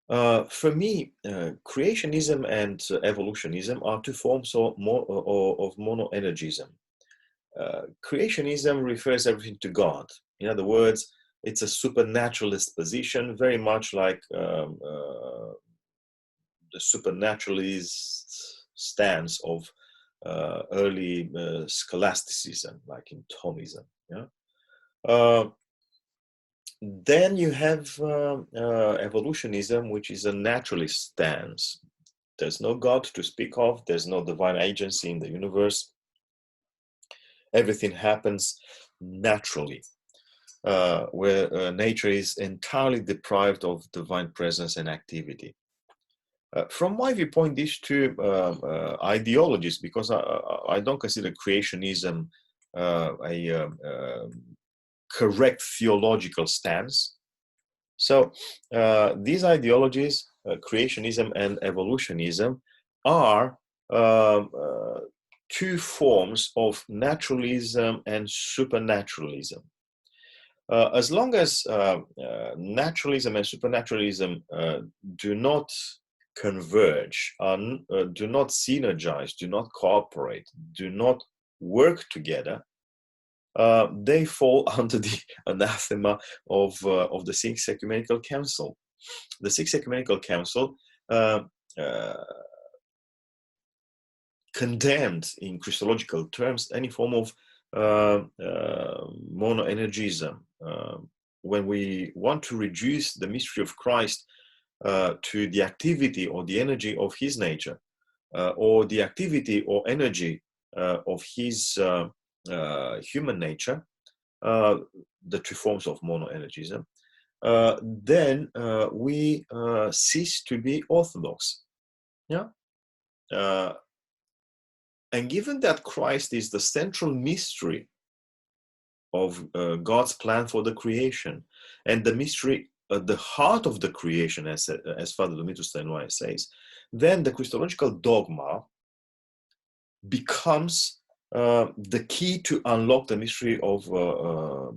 For me, creationism and evolutionism are two forms of monoenergism. Creationism refers everything to God. In other words, it's a supernaturalist position, very much like the supernaturalist stance of early scholasticism, like in Thomism. Yeah. Then you have evolutionism, which is a naturalist stance. There's no God to speak of. There's no divine agency in the universe. Everything happens naturally, where nature is entirely deprived of divine presence and activity. From my viewpoint, these two ideologies, because I don't consider creationism a correct theological stance. So these ideologies, creationism and evolutionism, are two forms of naturalism and supernaturalism. As long as naturalism and supernaturalism do not converge, do not synergize, do not cooperate, do not work together, they fall under the anathema of the Sixth Ecumenical Council. The Sixth Ecumenical Council condemned, in Christological terms, any form of monoenergism. When we want to reduce the mystery of Christ to the activity or the energy of his nature, or the activity or energy of his human nature, the two forms of monoenergism, then we cease to be orthodox. Yeah. And given that Christ is the central mystery of God's plan for the creation, and the mystery at the heart of the creation, as Father Dumitru Stăniloae says, then the Christological dogma becomes the key to unlock the mystery of our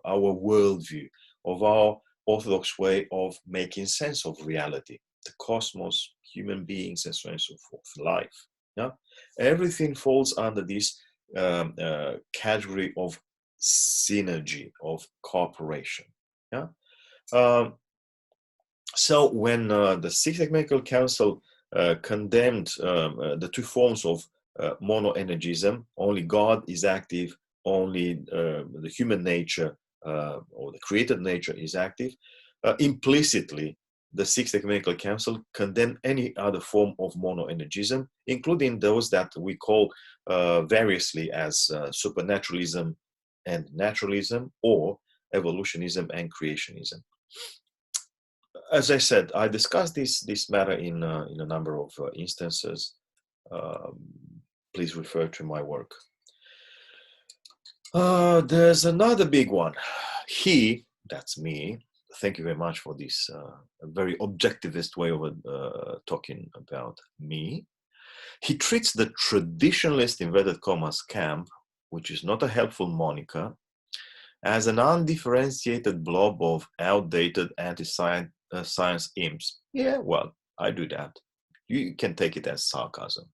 worldview, of our orthodox way of making sense of reality, the cosmos, human beings, and so on and so forth, life. Yeah, everything falls under this category of synergy, of cooperation. Yeah. So when the Sixth Ecumenical Council condemned the two forms of monoenergism, only God is active, only the human nature or the created nature is active, implicitly the Sixth Ecumenical Council condemned any other form of monoenergism, including those that we call variously as supernaturalism and naturalism, or evolutionism and creationism. as I said, I discussed this matter in a number of instances. Um, please refer to my work. There's another big one. He, that's me. Thank you very much for this very objectivist way of talking about me. He treats the traditionalist inverted commas camp, which is not a helpful moniker, as an undifferentiated blob of outdated anti-science science imps. Yeah, well, I do that. You can take it as sarcasm.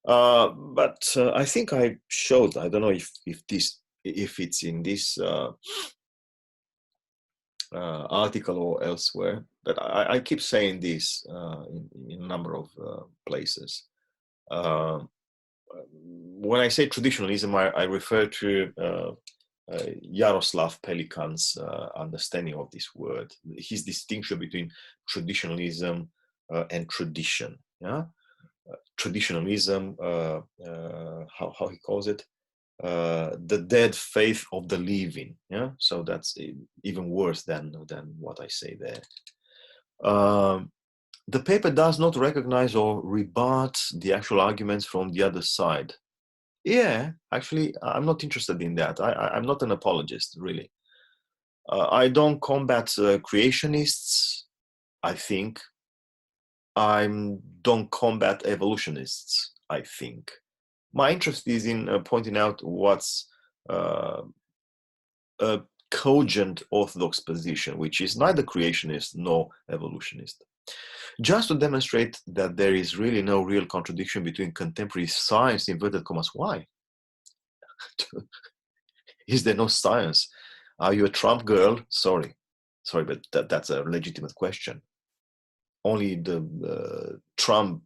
But I think I showed. I don't know if it's in this article or elsewhere. But I keep saying this in a number of places. When I say traditionalism, I refer to Yaroslav Pelikan's understanding of this word, his distinction between traditionalism and tradition. Yeah, traditionalism, how he calls it, the dead faith of the living. Yeah, so that's even worse than what I say there. The paper does not recognize or rebut the actual arguments from the other side. Yeah, actually, I'm not interested in that. I'm not an apologist, really. I don't combat creationists, I think. I don't combat evolutionists, I think. My interest is in pointing out what's a cogent orthodox position, which is neither creationist nor evolutionist. Just to demonstrate that there is really no real contradiction between contemporary science, inverted commas, why? Is there no science? Are you a Trump girl? Sorry, but that's a legitimate question. Only the Trump,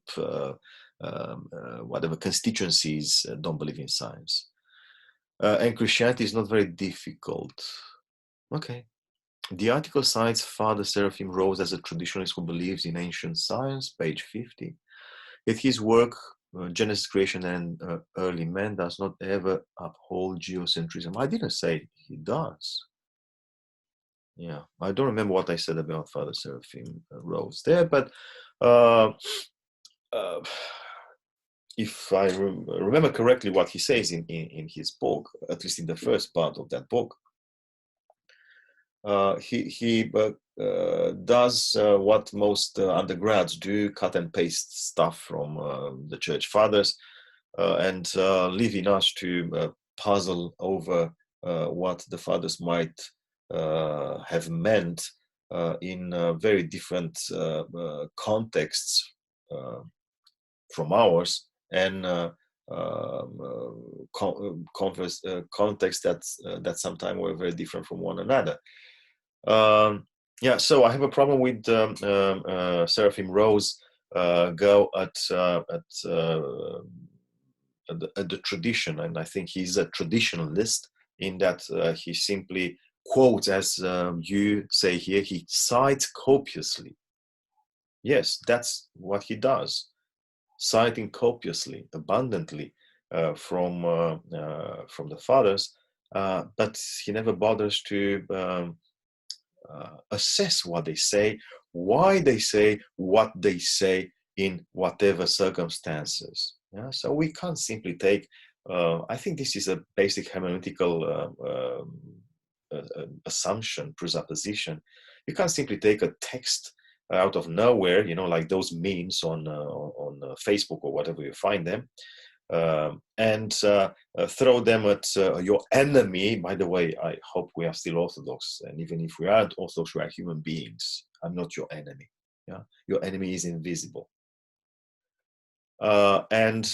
whatever constituencies don't believe in science. And Christianity is not very difficult. Okay. The article cites Father Seraphim Rose as a traditionalist who believes in ancient science, page 50. Yet his work, Genesis, Creation, and Early Man, does not ever uphold geocentrism. I didn't say he does. Yeah, I don't remember what I said about Father Seraphim Rose there, but if I remember correctly what he says in his book, at least in the first part of that book, he does what most undergrads do, cut and paste stuff from the church fathers and leaving us to puzzle over what the fathers might have meant in very different contexts from ours, and contexts that sometimes were very different from one another. Yeah, so I have a problem with Seraphim Rose go at the tradition, and I think he's a traditionalist in that he simply quotes, as you say here, he cites copiously. Yes, that's what he does, citing copiously, abundantly from the fathers, but he never bothers to assess what they say, why they say what they say in whatever circumstances. Yeah? So we can't simply take, I think this is a basic hermeneutical assumption, presupposition. You can't simply take a text out of nowhere, like those memes on Facebook or whatever you find them, and throw them at your enemy. By the way, I hope we are still Orthodox, and even if we aren't Orthodox, we are human beings. I'm not your enemy. Yeah, your enemy is invisible, and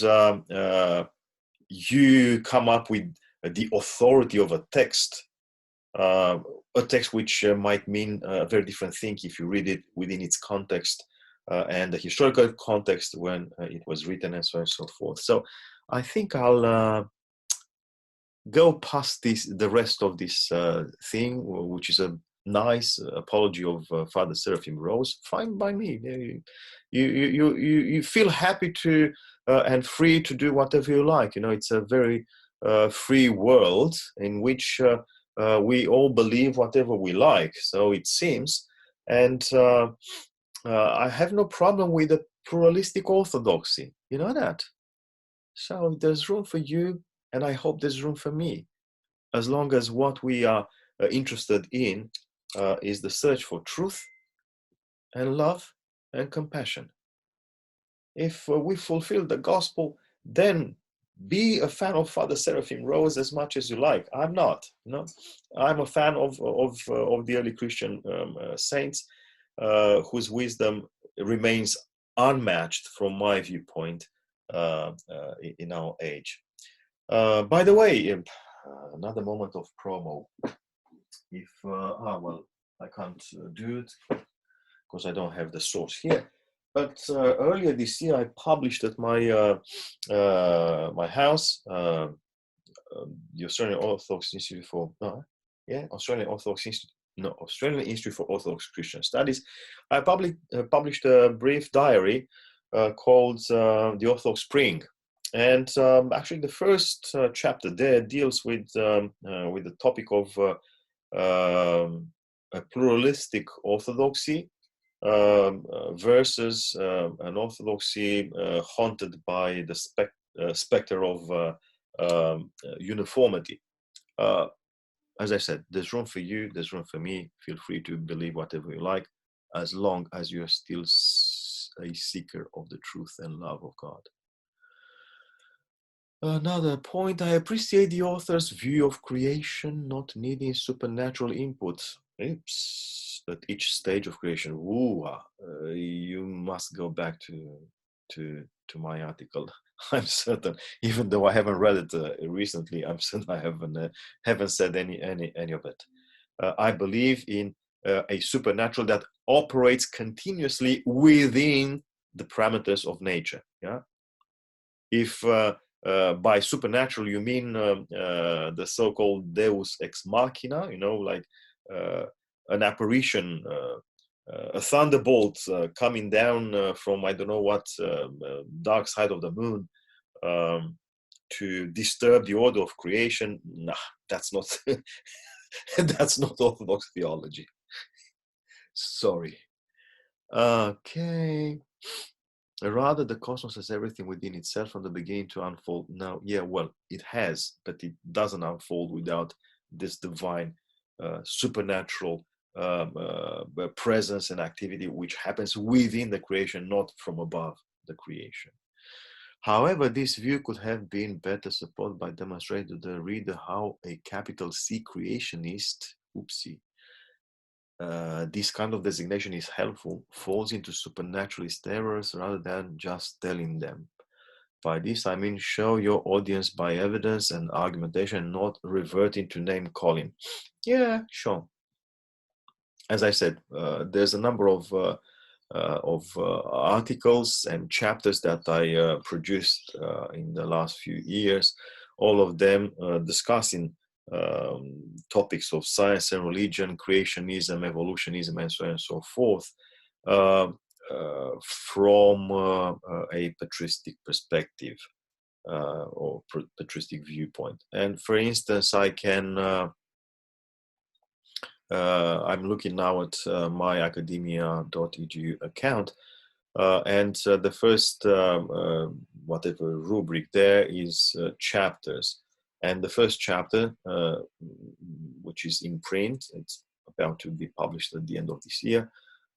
you come up with the authority of a text which might mean a very different thing if you read it within its context and the historical context when it was written, and so on and so forth. So I think I'll go past the rest of this thing, which is a nice apology of Father Seraphim Rose. Fine by me. You feel happy to and free to do whatever you like. It's a very free world in which we all believe whatever we like. So it seems And I have no problem with the pluralistic orthodoxy. You know that? So there's room for you, and I hope there's room for me, as long as what we are interested in is the search for truth and love and compassion. If we fulfill the gospel, then be a fan of Father Seraphim Rose as much as you like. I'm not. I'm a fan of the early Christian saints, whose wisdom remains unmatched from my viewpoint in our age. By the way, another moment of promo. If well, I can't do it because I don't have the source here. But earlier this year, I published at my my house, the Australian Orthodox Institute for Australian Orthodox Institute. No, Australian Institute for Orthodox Christian Studies. I published a brief diary called The Orthodox Spring, and actually the first chapter there deals with the topic of a pluralistic orthodoxy versus an orthodoxy haunted by the specter of uniformity. As I said, there's room for you, there's room for me. Feel free to believe whatever you like, as long as you're still a seeker of the truth and love of God. Another point, I appreciate the author's view of creation not needing supernatural input. At each stage of creation. You must go back to my article. I'm certain, even though I haven't read it recently, I'm certain I haven't said any of it. I believe in a supernatural that operates continuously within the parameters of nature. Yeah. If by supernatural you mean the so-called Deus ex machina, like an apparition, a thunderbolt coming down from I don't know what dark side of the moon to disturb the order of creation. Nah, that's not that's not Orthodox theology. Sorry. Okay. Rather, the cosmos has everything within itself from the beginning to unfold. Now, yeah, well, it has, but it doesn't unfold without this divine, supernatural presence and activity which happens within the creation, not from above the creation. However, this view could have been better supported by demonstrating to the reader how a capital C creationist, this kind of designation is helpful, falls into supernaturalist errors rather than just telling them. By this I mean show your audience by evidence and argumentation, not reverting to name calling. Yeah, sure. As I said, there's a number of articles and chapters that I produced in the last few years, all of them discussing topics of science and religion, creationism, evolutionism, and so on and so forth, from a patristic perspective or patristic viewpoint. And for instance, I'm looking now at my academia.edu account, and the first whatever rubric there is chapters. And the first chapter, which is in print, it's about to be published at the end of this year.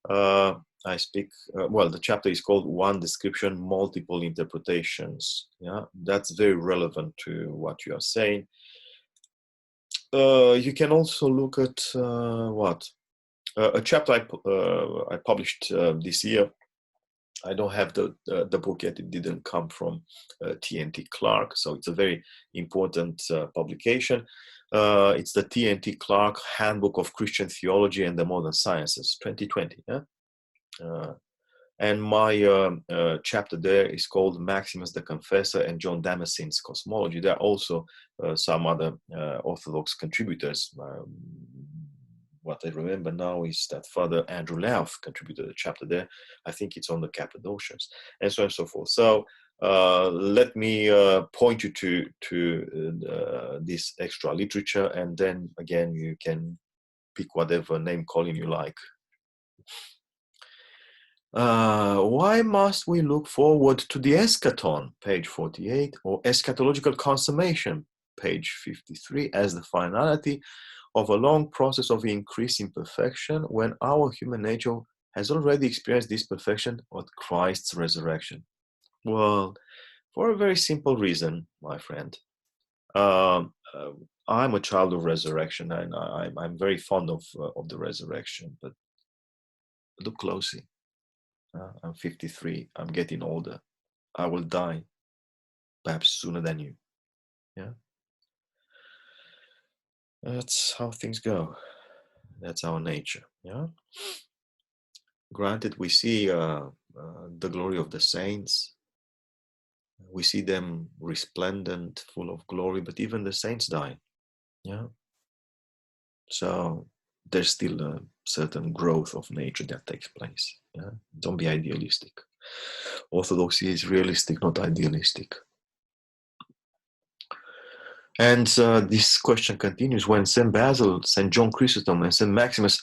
I speak, well, the chapter is called One Description, Multiple Interpretations. Yeah, that's very relevant to what you are saying. You can also look at a chapter I published this year. I don't have the book yet. It didn't come from T.N.T. Clark, so it's a very important publication. It's the T.N.T. Clark Handbook of Christian Theology and the Modern Sciences, 2020. Yeah? And my chapter there is called Maximus the Confessor and John Damascene's Cosmology. There are also some other Orthodox contributors. What I remember now is that Father Andrew Lauf contributed a chapter there. I think it's on the Cappadocians, and so on and so forth. So let me point you to this extra literature, and then again you can pick whatever name calling you like. Why must we look forward to the eschaton, page 48, or eschatological consummation, page 53, as the finality of a long process of increasing perfection when our human nature has already experienced this perfection at Christ's resurrection? Well, for a very simple reason, my friend. Um, uh, I'm a child of resurrection, and I'm very fond of the resurrection. But look closely. I'm 53. I'm getting older. I will die, perhaps sooner than you. Yeah, that's how things go. That's our nature. Yeah. Granted, we see the glory of the saints. We see them resplendent, full of glory. But even the saints die. Yeah. So there's still a certain growth of nature that takes place. Yeah? Don't be idealistic. Orthodoxy is realistic, not idealistic. And this question continues. When St. Basil, St. John Chrysostom, and St. Maximus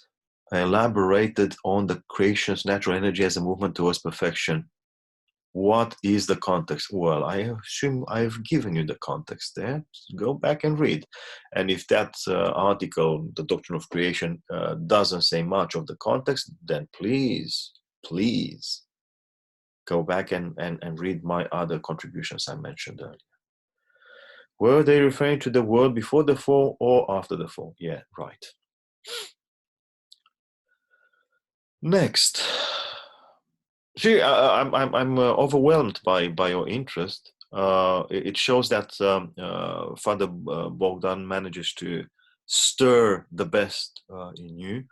elaborated on the creation's natural energy as a movement towards perfection, what is the context? Well, I assume I've given you the context there. Go back and read. And if that article, The Doctrine of Creation, doesn't say much of the context, then please go back and read my other contributions I mentioned earlier. Were they referring to the world before the fall or after the fall? Yeah, right. Next. See, I'm overwhelmed by your interest. It shows that Father Bogdan manages to stir the best in you.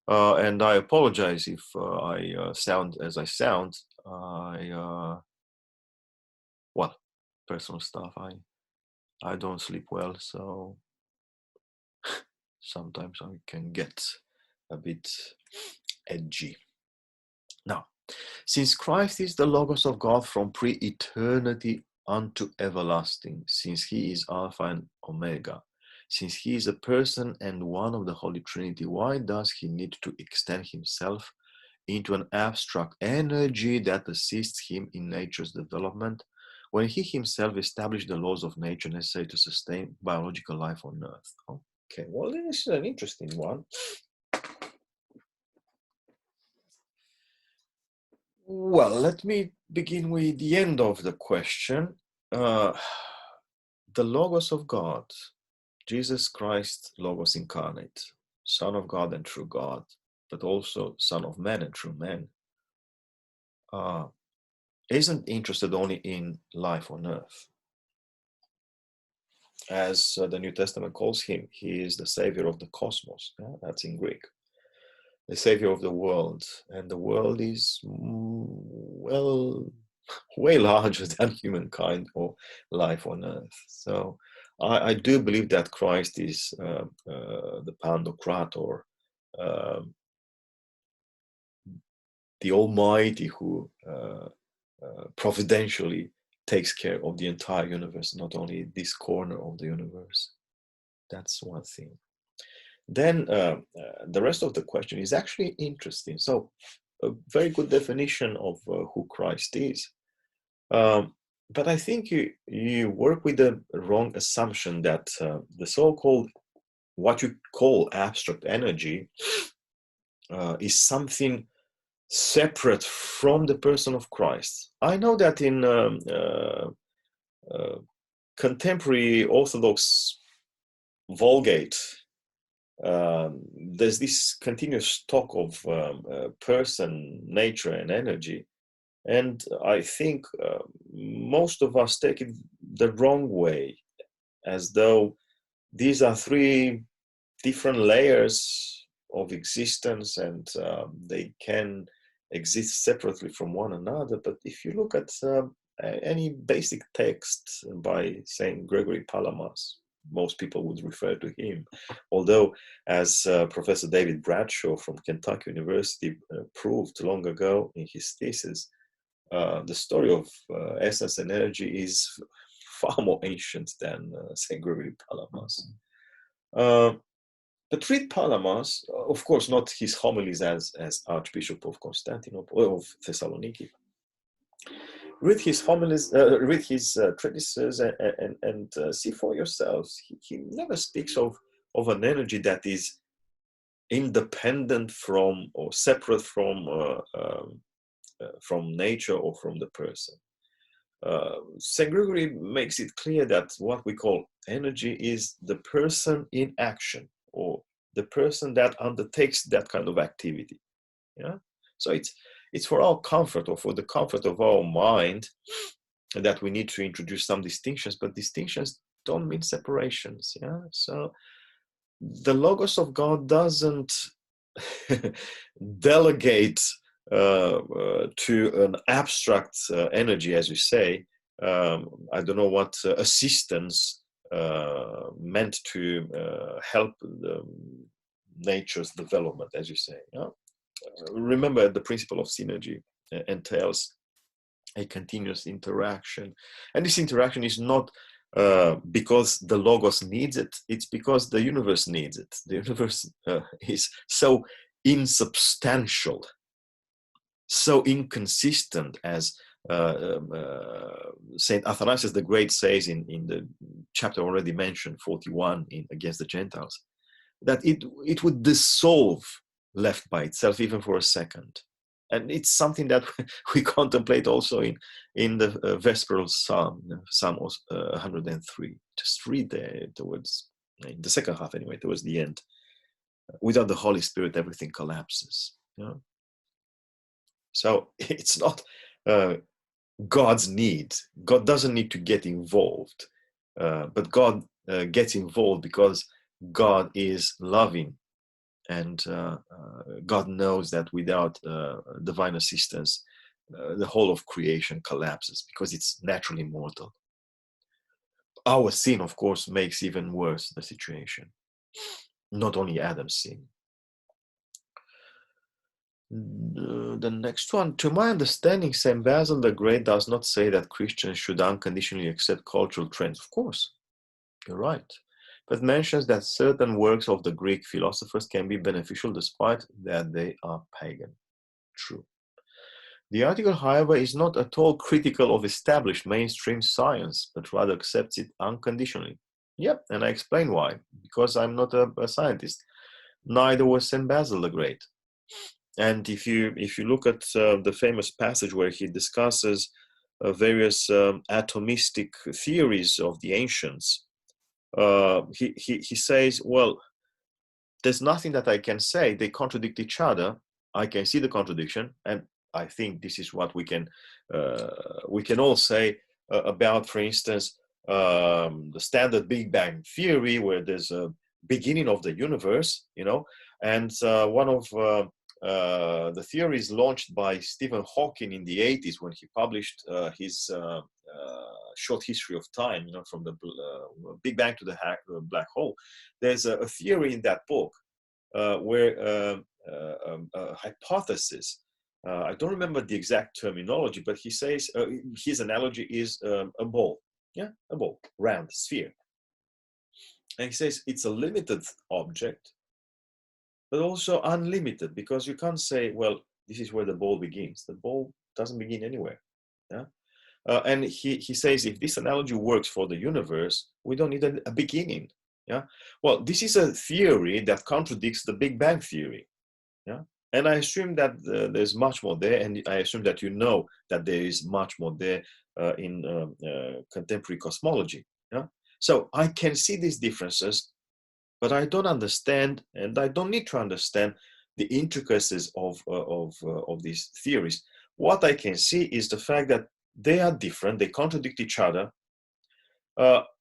And I apologize if I sound as I sound. Well, personal stuff. I don't sleep well, so sometimes I can get a bit edgy. Now, since Christ is the Logos of God from pre-eternity unto everlasting, since he is Alpha and Omega, since he is a person and one of the Holy Trinity, why does he need to extend himself into an abstract energy that assists him in nature's development when he himself established the laws of nature necessary to sustain biological life on Earth? Okay, well, this is an interesting one. Well, let me begin with the end of the question. The Logos of God, Jesus Christ, Logos incarnate, Son of God and true God, but also Son of Man and true man, isn't interested only in life on earth. As the New Testament calls him, he is the savior of the cosmos. Yeah? That's in Greek. The savior of the world. And the world is, well, way larger than humankind or life on earth. So I do believe that Christ is the Pantocrator, the Almighty who providentially takes care of the entire universe, not only this corner of the universe. That's one thing. Then the rest of the question is actually interesting. So a very good definition of who Christ is. But I think you work with the wrong assumption that the so-called, what you call abstract energy, is something separate from the person of Christ. I know that in contemporary Orthodox Vulgate, there's this continuous talk of person, nature, and energy. And I think most of us take it the wrong way, as though these are three different layers of existence and they can exist separately from one another. But if you look at any basic text by St. Gregory Palamas, most people would refer to him. Although, as Professor David Bradshaw from Kentucky University proved long ago in his thesis, the story of essence and energy is far more ancient than St. Gregory Palamas. But read Palamas, of course, not his homilies as Archbishop of Constantinople, of Thessaloniki. Read his homilies, read his treatises, and see for yourselves. He never speaks of an energy that is independent from or separate from nature or from the person. St. Gregory makes it clear that what we call energy is the person in action, or the person that undertakes that kind of activity. Yeah, so it's for our comfort, or for the comfort of our mind, that we need to introduce some distinctions, but distinctions don't mean separations. Yeah, so the Logos of God doesn't delegate to an abstract energy, as you say. I don't know what assistance meant to help the nature's development, as you say. Yeah? Remember, the principle of synergy entails a continuous interaction, and this interaction is not because the Logos needs it, it's because the universe needs it. The universe is so insubstantial, so inconsistent, as Saint Athanasius the Great says in the chapter already mentioned, 41, in Against the Gentiles, that it would dissolve left by itself even for a second. And it's something that we contemplate also in the Vesperal Psalm, Psalm 103. Just read there towards, in the second half anyway, towards the end. Without the Holy Spirit, everything collapses. You know? So it's not God's need. God doesn't need to get involved, but God gets involved because God is loving, and God knows that without divine assistance, the whole of creation collapses because it's naturally mortal. Our sin, of course, makes even worse the situation. Not only Adam's sin. The next one, to my understanding, St. Basil the Great does not say that Christians should unconditionally accept cultural trends. Of course, you're right. But mentions that certain works of the Greek philosophers can be beneficial despite that they are pagan. True. The article, however, is not at all critical of established mainstream science, but rather accepts it unconditionally. Yep, and I explain why. Because I'm not a scientist. Neither was St. Basil the Great. And if you look at the famous passage where he discusses various atomistic theories of the ancients, he says, well, there's nothing that I can say. They contradict each other. I can see the contradiction, and I think this is what we can all say about, for instance, the standard Big Bang theory, where there's a beginning of the universe, and one of the theories launched by Stephen Hawking in the 80s, when he published his short history of time, from the Big Bang to the black hole. There's a theory in that book where a hypothesis, I don't remember the exact terminology, but he says his analogy is a ball, a ball, round, sphere. And he says it's a limited object, but also unlimited, because you can't say, well, this is where the ball begins. The ball doesn't begin anywhere. Yeah. And he says, if this analogy works for the universe, we don't need a beginning. Yeah. Well, this is a theory that contradicts the Big Bang theory. Yeah. And I assume that there's much more there, and I assume that you know that there is much more there in contemporary cosmology. Yeah. So I can see these differences, but I don't understand, and I don't need to understand the intricacies of these theories. What I can see is the fact that they are different, they contradict each other,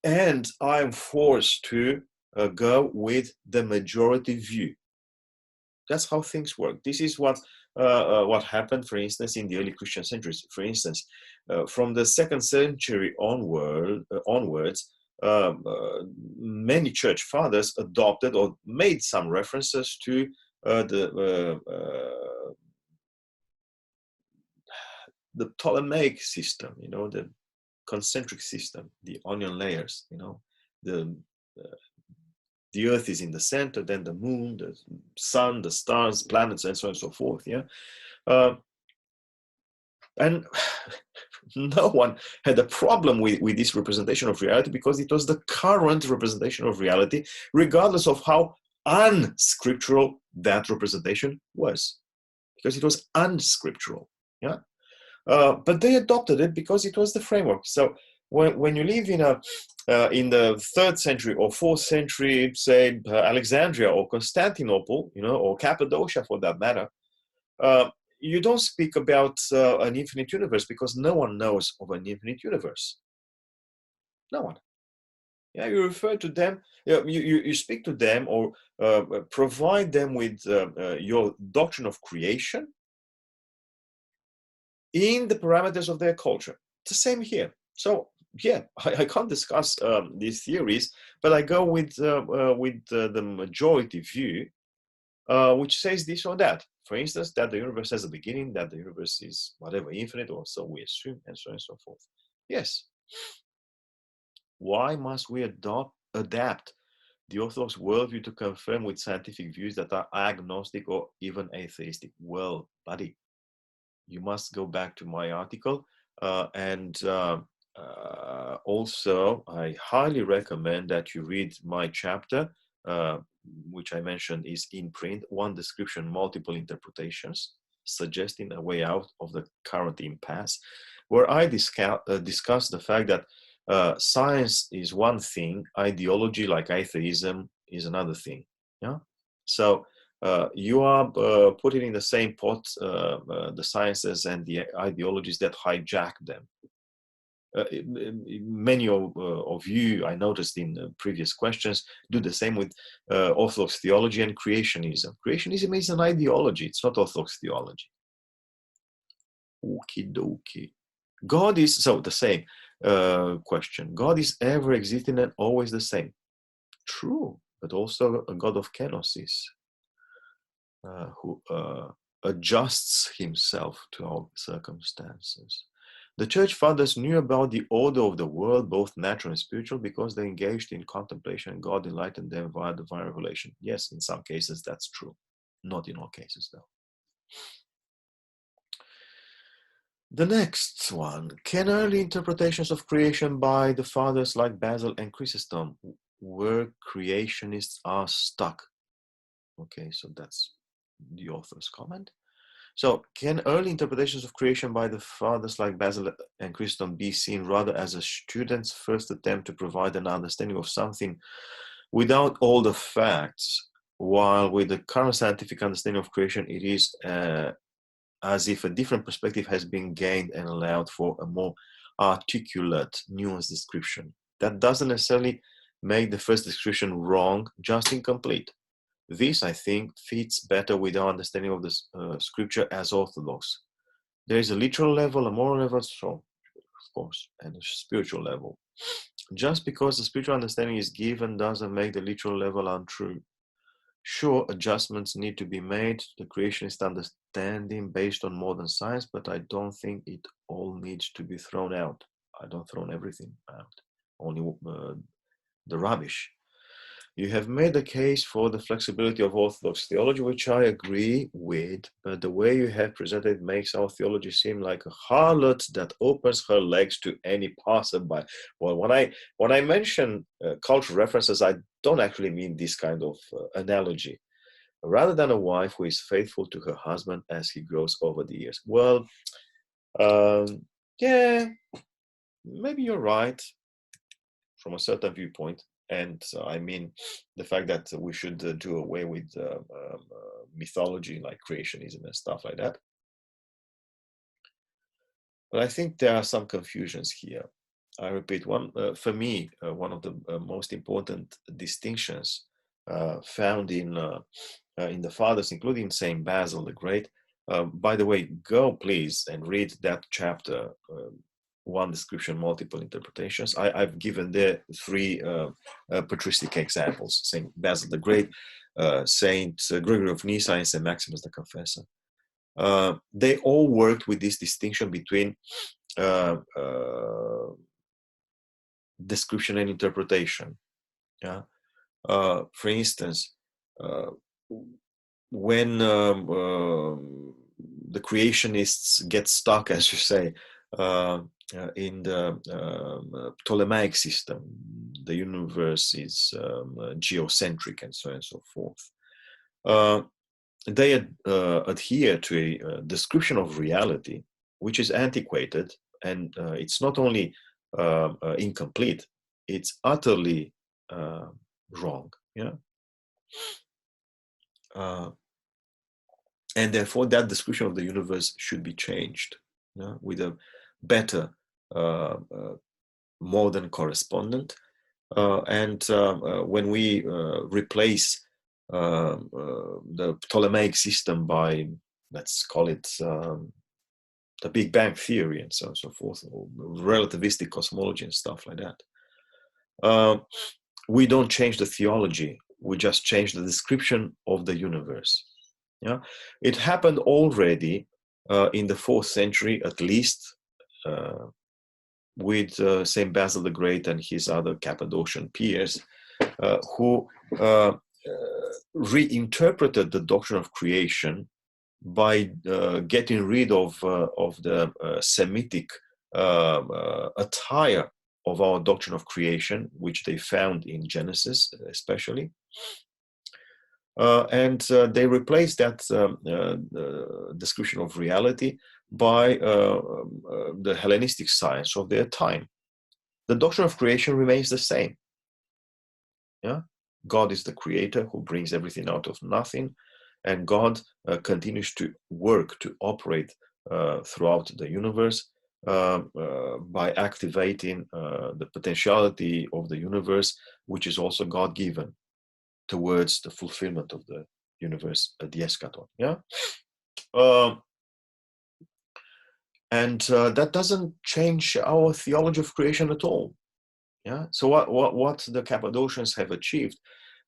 and I'm forced to go with the majority view. That's how things work. This is what happened, for instance, in the early Christian centuries. For instance, from the 2nd century onwards, many church fathers adopted or made some references to the Ptolemaic system, the concentric system, the onion layers, the The earth is in the center, then the moon, the sun, the stars, planets, and so on and so forth. Yeah. And no one had a problem with this representation of reality because it was the current representation of reality, regardless of how unscriptural that representation was, because it was unscriptural. Yeah. But they adopted it because it was the framework. So when you live in the 3rd century or 4th century, say Alexandria or Constantinople, or Cappadocia for that matter, you don't speak about an infinite universe because no one knows of an infinite universe. No one. Yeah, you refer to them, you speak to them or provide them with your doctrine of creation in the parameters of their culture. It's the same here. So yeah, I can't discuss these theories, but I go with the majority view, which says this or that. For instance, that the universe has a beginning, that the universe is whatever, infinite, or so we assume, and so on and so forth. Yes. Why must we adapt the Orthodox worldview to confirm with scientific views that are agnostic or even atheistic? Well, buddy, you must go back to my article. And also, I highly recommend that you read my chapter, which I mentioned is in print, One Description, Multiple Interpretations, suggesting a way out of the current impasse, where I discuss the fact that science is one thing, ideology like atheism is another thing. Yeah. So you are putting in the same pot the sciences and the ideologies that hijack them. Many of you, I noticed in previous questions, do the same with Orthodox theology and creationism. Creationism is an ideology, it's not Orthodox theology. Okie dokie. God is, so the same question. God is ever existing and always the same. True, but also a God of kenosis, who adjusts himself to our circumstances. The church fathers knew about the order of the world, both natural and spiritual, because they engaged in contemplation and God enlightened them via divine revelation. Yes, in some cases that's true. Not in all cases, though. The next one. Can early interpretations of creation by the fathers like Basil and Chrysostom, where creationists are stuck? Okay, so that's the author's comment. So, can early interpretations of creation by the fathers like Basil and Chrysostom be seen rather as a student's first attempt to provide an understanding of something without all the facts, while with the current scientific understanding of creation, it is as if a different perspective has been gained and allowed for a more articulate, nuanced description? That doesn't necessarily make the first description wrong, just incomplete. This, I think, fits better with our understanding of the scripture as Orthodox. There is a literal level, a moral level, so, of course, and a spiritual level. Just because the spiritual understanding is given doesn't make the literal level untrue. Sure, adjustments need to be made to the creationist understanding based on modern science, but I don't think it all needs to be thrown out. I don't throw everything out, only the rubbish. You have made the case for the flexibility of Orthodox theology, which I agree with, but the way you have presented makes our theology seem like a harlot that opens her legs to any passerby. Well, when I mention cultural references, I don't actually mean this kind of analogy. Rather than a wife who is faithful to her husband as he grows over the years. Well, yeah, maybe you're right from a certain viewpoint. And I mean the fact that we should do away with mythology like creationism and stuff like that. But I think there are some confusions here. I repeat, for me, one of the most important distinctions found in the fathers, including Saint Basil the Great. By the way, go please and read that chapter. One description, multiple interpretations. I've given there three patristic examples: Saint Basil the Great, Saint Gregory of Nyssa, and Saint Maximus the Confessor. They all worked with this distinction between description and interpretation. Yeah. For instance, when the creationists get stuck, as you say, in the Ptolemaic system, the universe is geocentric and so on and so forth. They adhere to a description of reality which is antiquated, and it's not only incomplete, it's utterly wrong. Yeah. And therefore that description of the universe should be changed, with a better modern correspondent. And when we replace the Ptolemaic system by, let's call it, the Big Bang theory and so on and so forth, or relativistic cosmology and stuff like that, we don't change the theology, we just change the description of the universe. Yeah, it happened already in the 4th century, at least, with St. Basil the Great and his other Cappadocian peers, who reinterpreted the doctrine of creation by getting rid of the Semitic attire of our doctrine of creation, which they found in Genesis especially. And they replaced that description of reality by the Hellenistic science of their time. The doctrine of creation remains the same. Yeah, God is the creator who brings everything out of nothing, and God continues to work, to operate throughout the universe by activating the potentiality of the universe, which is also God-given, towards the fulfillment of the universe at the eschaton. Yeah, and that doesn't change our theology of creation at all. Yeah. So what the Cappadocians have achieved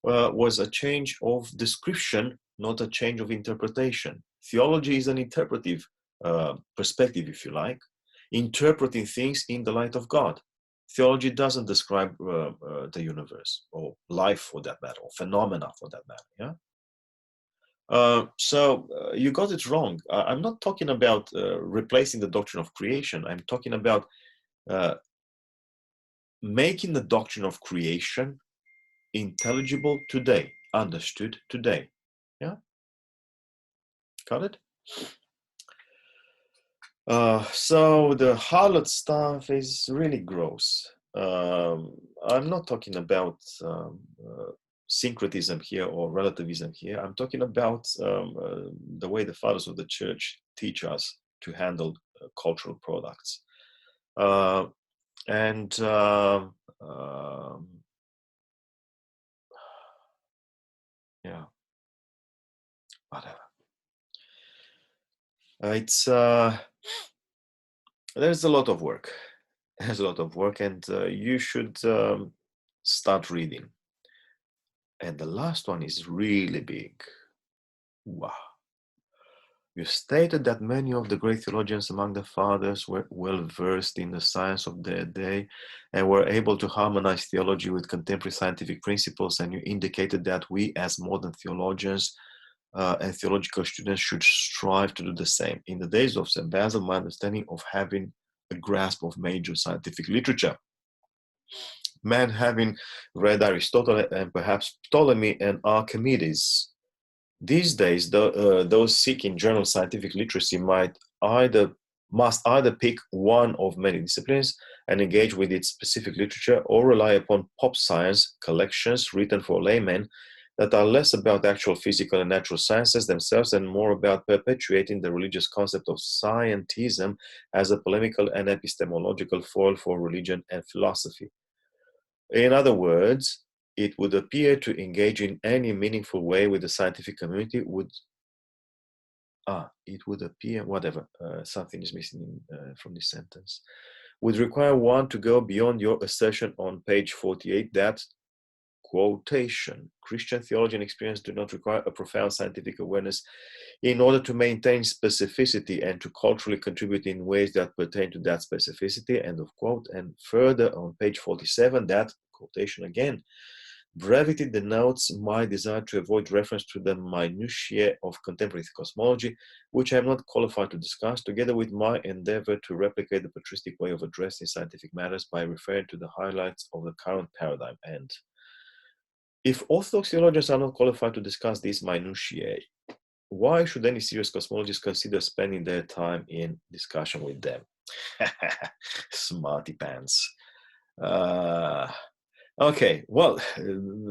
was a change of description, not a change of interpretation. Theology is an interpretive perspective, if you like, interpreting things in the light of God. Theology doesn't describe the universe, or life for that matter, or phenomena for that matter. Yeah. So you got it wrong. I'm not talking about replacing the doctrine of creation. I'm talking about making the doctrine of creation intelligible today, understood today. Yeah, got it? So the harlot stuff is really gross. I'm not talking about syncretism here or relativism here. I'm talking about the way the fathers of the church teach us to handle cultural products. And yeah, whatever. It's there's a lot of work. There's a lot of work, and you should start reading. And the last one is really big. Wow. You stated that many of the great theologians among the fathers were well versed in the science of their day and were able to harmonize theology with contemporary scientific principles, and you indicated that we as modern theologians and theological students should strive to do the same. In the days of St. Basil, my understanding of having a grasp of major scientific literature, man having read Aristotle and perhaps Ptolemy and Archimedes. These days, those seeking general scientific literacy must either pick one of many disciplines and engage with its specific literature, or rely upon pop science collections written for laymen that are less about actual physical and natural sciences themselves and more about perpetuating the religious concept of scientism as a polemical and epistemological foil for religion and philosophy. In other words, it would appear to engage in any meaningful way with the scientific community it would appear, whatever, something is missing from this sentence, would require one to go beyond your assertion on page 48 that, quotation, Christian theology and experience do not require a profound scientific awareness in order to maintain specificity and to culturally contribute in ways that pertain to that specificity, end of quote. And further on page 47, that, quotation again, Brevity denotes my desire to avoid reference to the minutiae of contemporary cosmology, which I am not qualified to discuss, together with my endeavor to replicate the patristic way of addressing scientific matters by referring to the highlights of the current paradigm. And if Orthodox theologians are not qualified to discuss these minutiae, why should any serious cosmologist consider spending their time in discussion with them? Smarty pants. Okay, well,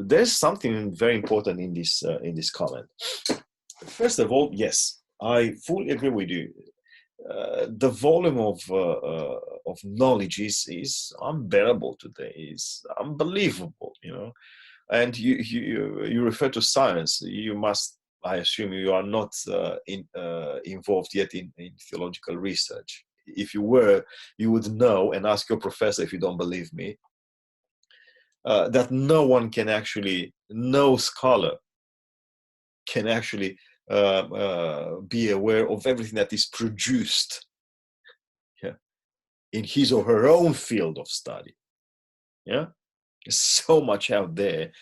there's something very important in this comment. First of all, yes, I fully agree with you. The volume of knowledge is unbearable today. Is unbelievable, you know. And you refer to science. You must, I assume, you are not involved yet in theological research. If you were, you would know, and ask your professor if you don't believe me, that no one can actually, no scholar can actually be aware of everything that is produced, yeah, in his or her own field of study. Yeah, there's so much out there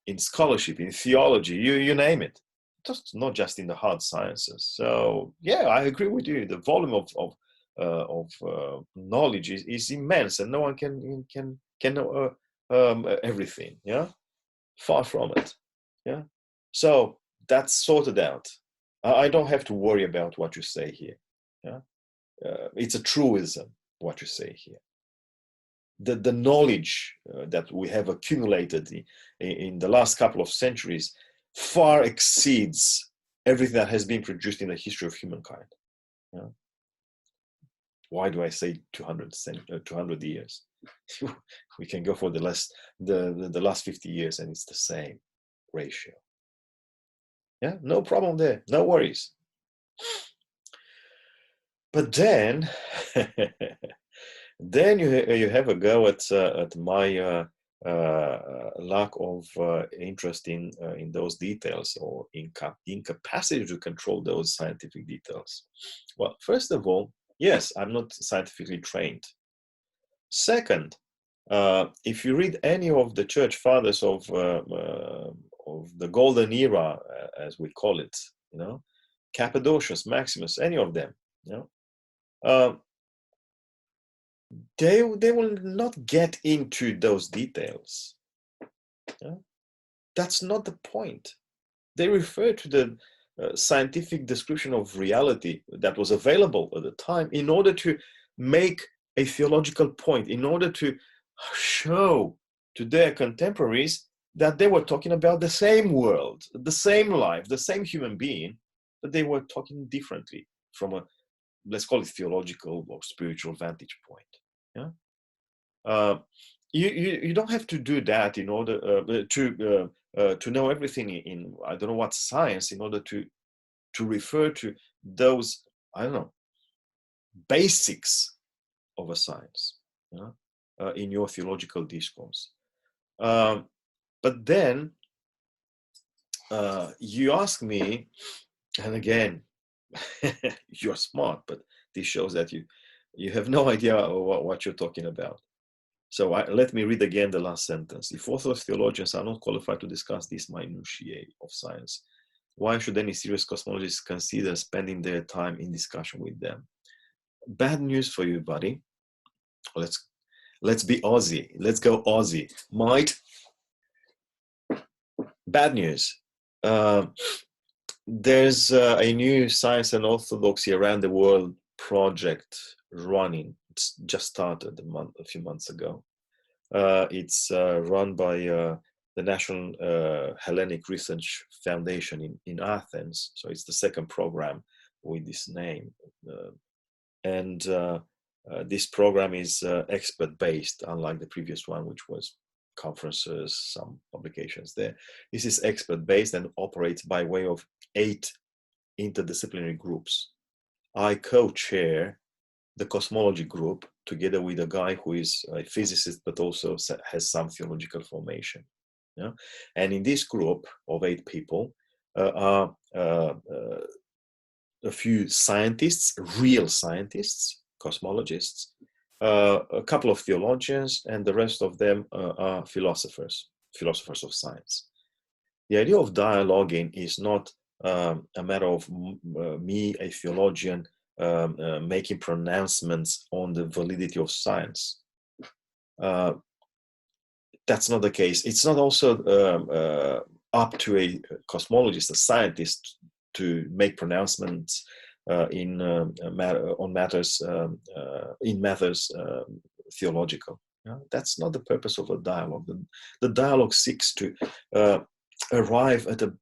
in scholarship, in theology, you name it. Just not just in the hard sciences. So yeah, I agree with you. The volume of knowledge is immense, and no one can know everything. Yeah, far from it. Yeah, so that's sorted out. I don't have to worry about what you say here. Yeah, it's a truism what you say here. The knowledge that we have accumulated in the last couple of centuries far exceeds everything that has been produced in the history of humankind. Yeah. Why do I say 200 years? We can go for the last 50 years and it's the same ratio. Yeah, no problem there, no worries. But then, then you have a go at my lack of interest in those details, or incapacity to control those scientific details. Well, first of all, yes, I'm not scientifically trained. Second, if you read any of the church fathers of the golden era, as we call it, you know, Cappadocius, Maximus, any of them, you know, they will not get into those details. Yeah? That's not the point. They refer to the scientific description of reality that was available at the time in order to make a theological point, in order to show to their contemporaries that they were talking about the same world, the same life, the same human being, but they were talking differently from a, let's call it, theological or spiritual vantage point. Yeah, you don't have to do that in order to know everything in I don't know what science in order to refer to those, I don't know, basics of a science, you know, in your theological discourse. But then you ask me, and again, you're smart, but this shows that you have no idea what you're talking about. So let me read again the last sentence. If Orthodox theologians are not qualified to discuss these minutiae of science, why should any serious cosmologist consider spending their time in discussion with them? Bad news for you, buddy. Let's be Aussie. Let's go Aussie. Might. Bad news. There's a new Science and Orthodoxy Around the World project running. It's just started a few months ago. It's run by the National Hellenic Research Foundation in Athens. So it's the second program with this name. And this program is expert-based, unlike the previous one, which was conferences, some publications there. This is expert-based and operates by way of 8 interdisciplinary groups. I co-chair the cosmology group together with a guy who is a physicist but also has some theological formation. Yeah? And in this group of 8 people are a few scientists, real scientists, cosmologists, a couple of theologians, and the rest of them are philosophers. philosophers of science. The idea of dialoguing is not a matter of me, a theologian, making pronouncements on the validity of science. That's not the case. It's not also up to a cosmologist, a scientist, to make pronouncements on matters theological. That's not the purpose of a dialogue. The dialogue seeks to arrive at a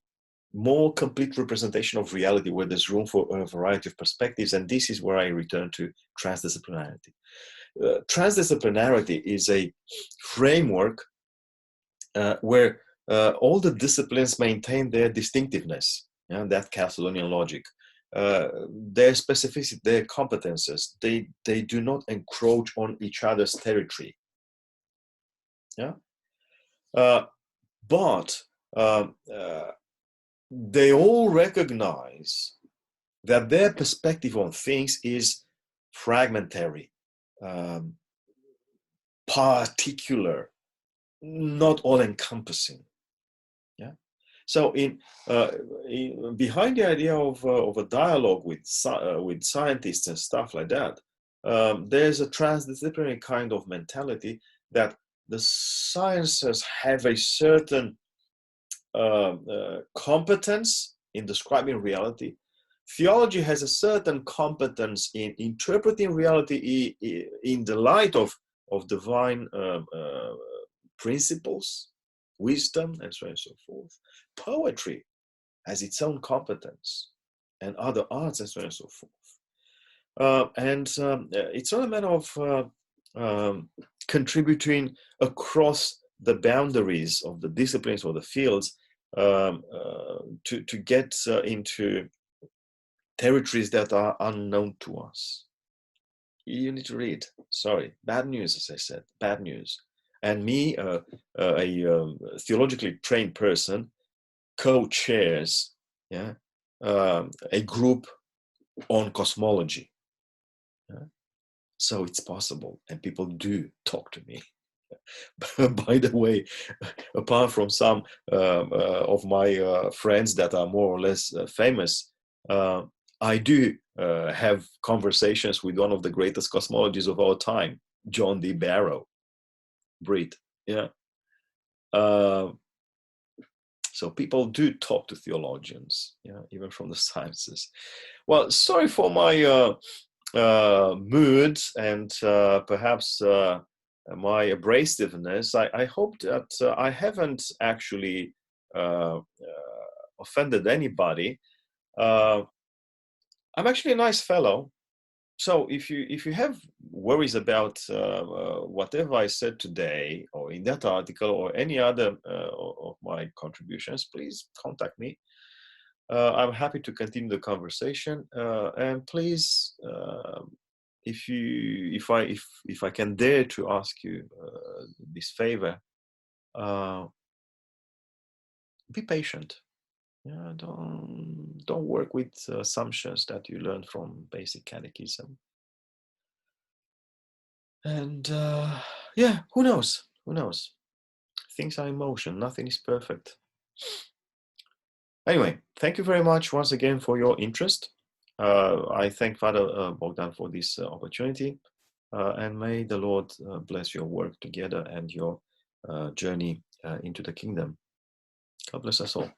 more complete representation of reality, where there's room for a variety of perspectives, and this is where I return to transdisciplinarity. Transdisciplinarity is a framework where all the disciplines maintain their distinctiveness, that Chalcedonian logic, their specificity, their competences. They do not encroach on each other's territory. But they all recognize that their perspective on things is fragmentary, particular, not all-encompassing. So, behind the idea of a dialogue with scientists and stuff like that, there's a transdisciplinary kind of mentality that the sciences have a certain competence in describing reality. Theology has a certain competence in interpreting reality in the light of divine principles, wisdom, and so on and so forth. Poetry has its own competence, and other arts, and so on and so forth. It's not a matter of contributing across the boundaries of the disciplines or the fields to get into territories that are unknown to us. You need to read. Sorry, bad news, as I said, bad news. And me, a theologically trained person, co-chairs a group on cosmology. So it's possible, and people do talk to me. By the way, apart from some of my friends that are more or less famous, I do have conversations with one of the greatest cosmologists of our time, John D. Barrow, Brit. So people do talk to theologians, even from the sciences. Well, sorry for my mood and perhaps my abrasiveness. I hope that I haven't actually offended anybody. I'm actually a nice fellow. So if you have worries about whatever I said today, or in that article, or any other of my contributions, please contact me. I'm happy to continue the conversation. And please, if I can dare to ask you this favor, be patient. Don't work with assumptions that you learned from basic catechism. And who knows? Things are in motion. Nothing is perfect. Anyway, thank you very much once again for your interest. I thank Father Bogdan for this opportunity, and may the Lord bless your work together and your journey into the kingdom. God bless us all.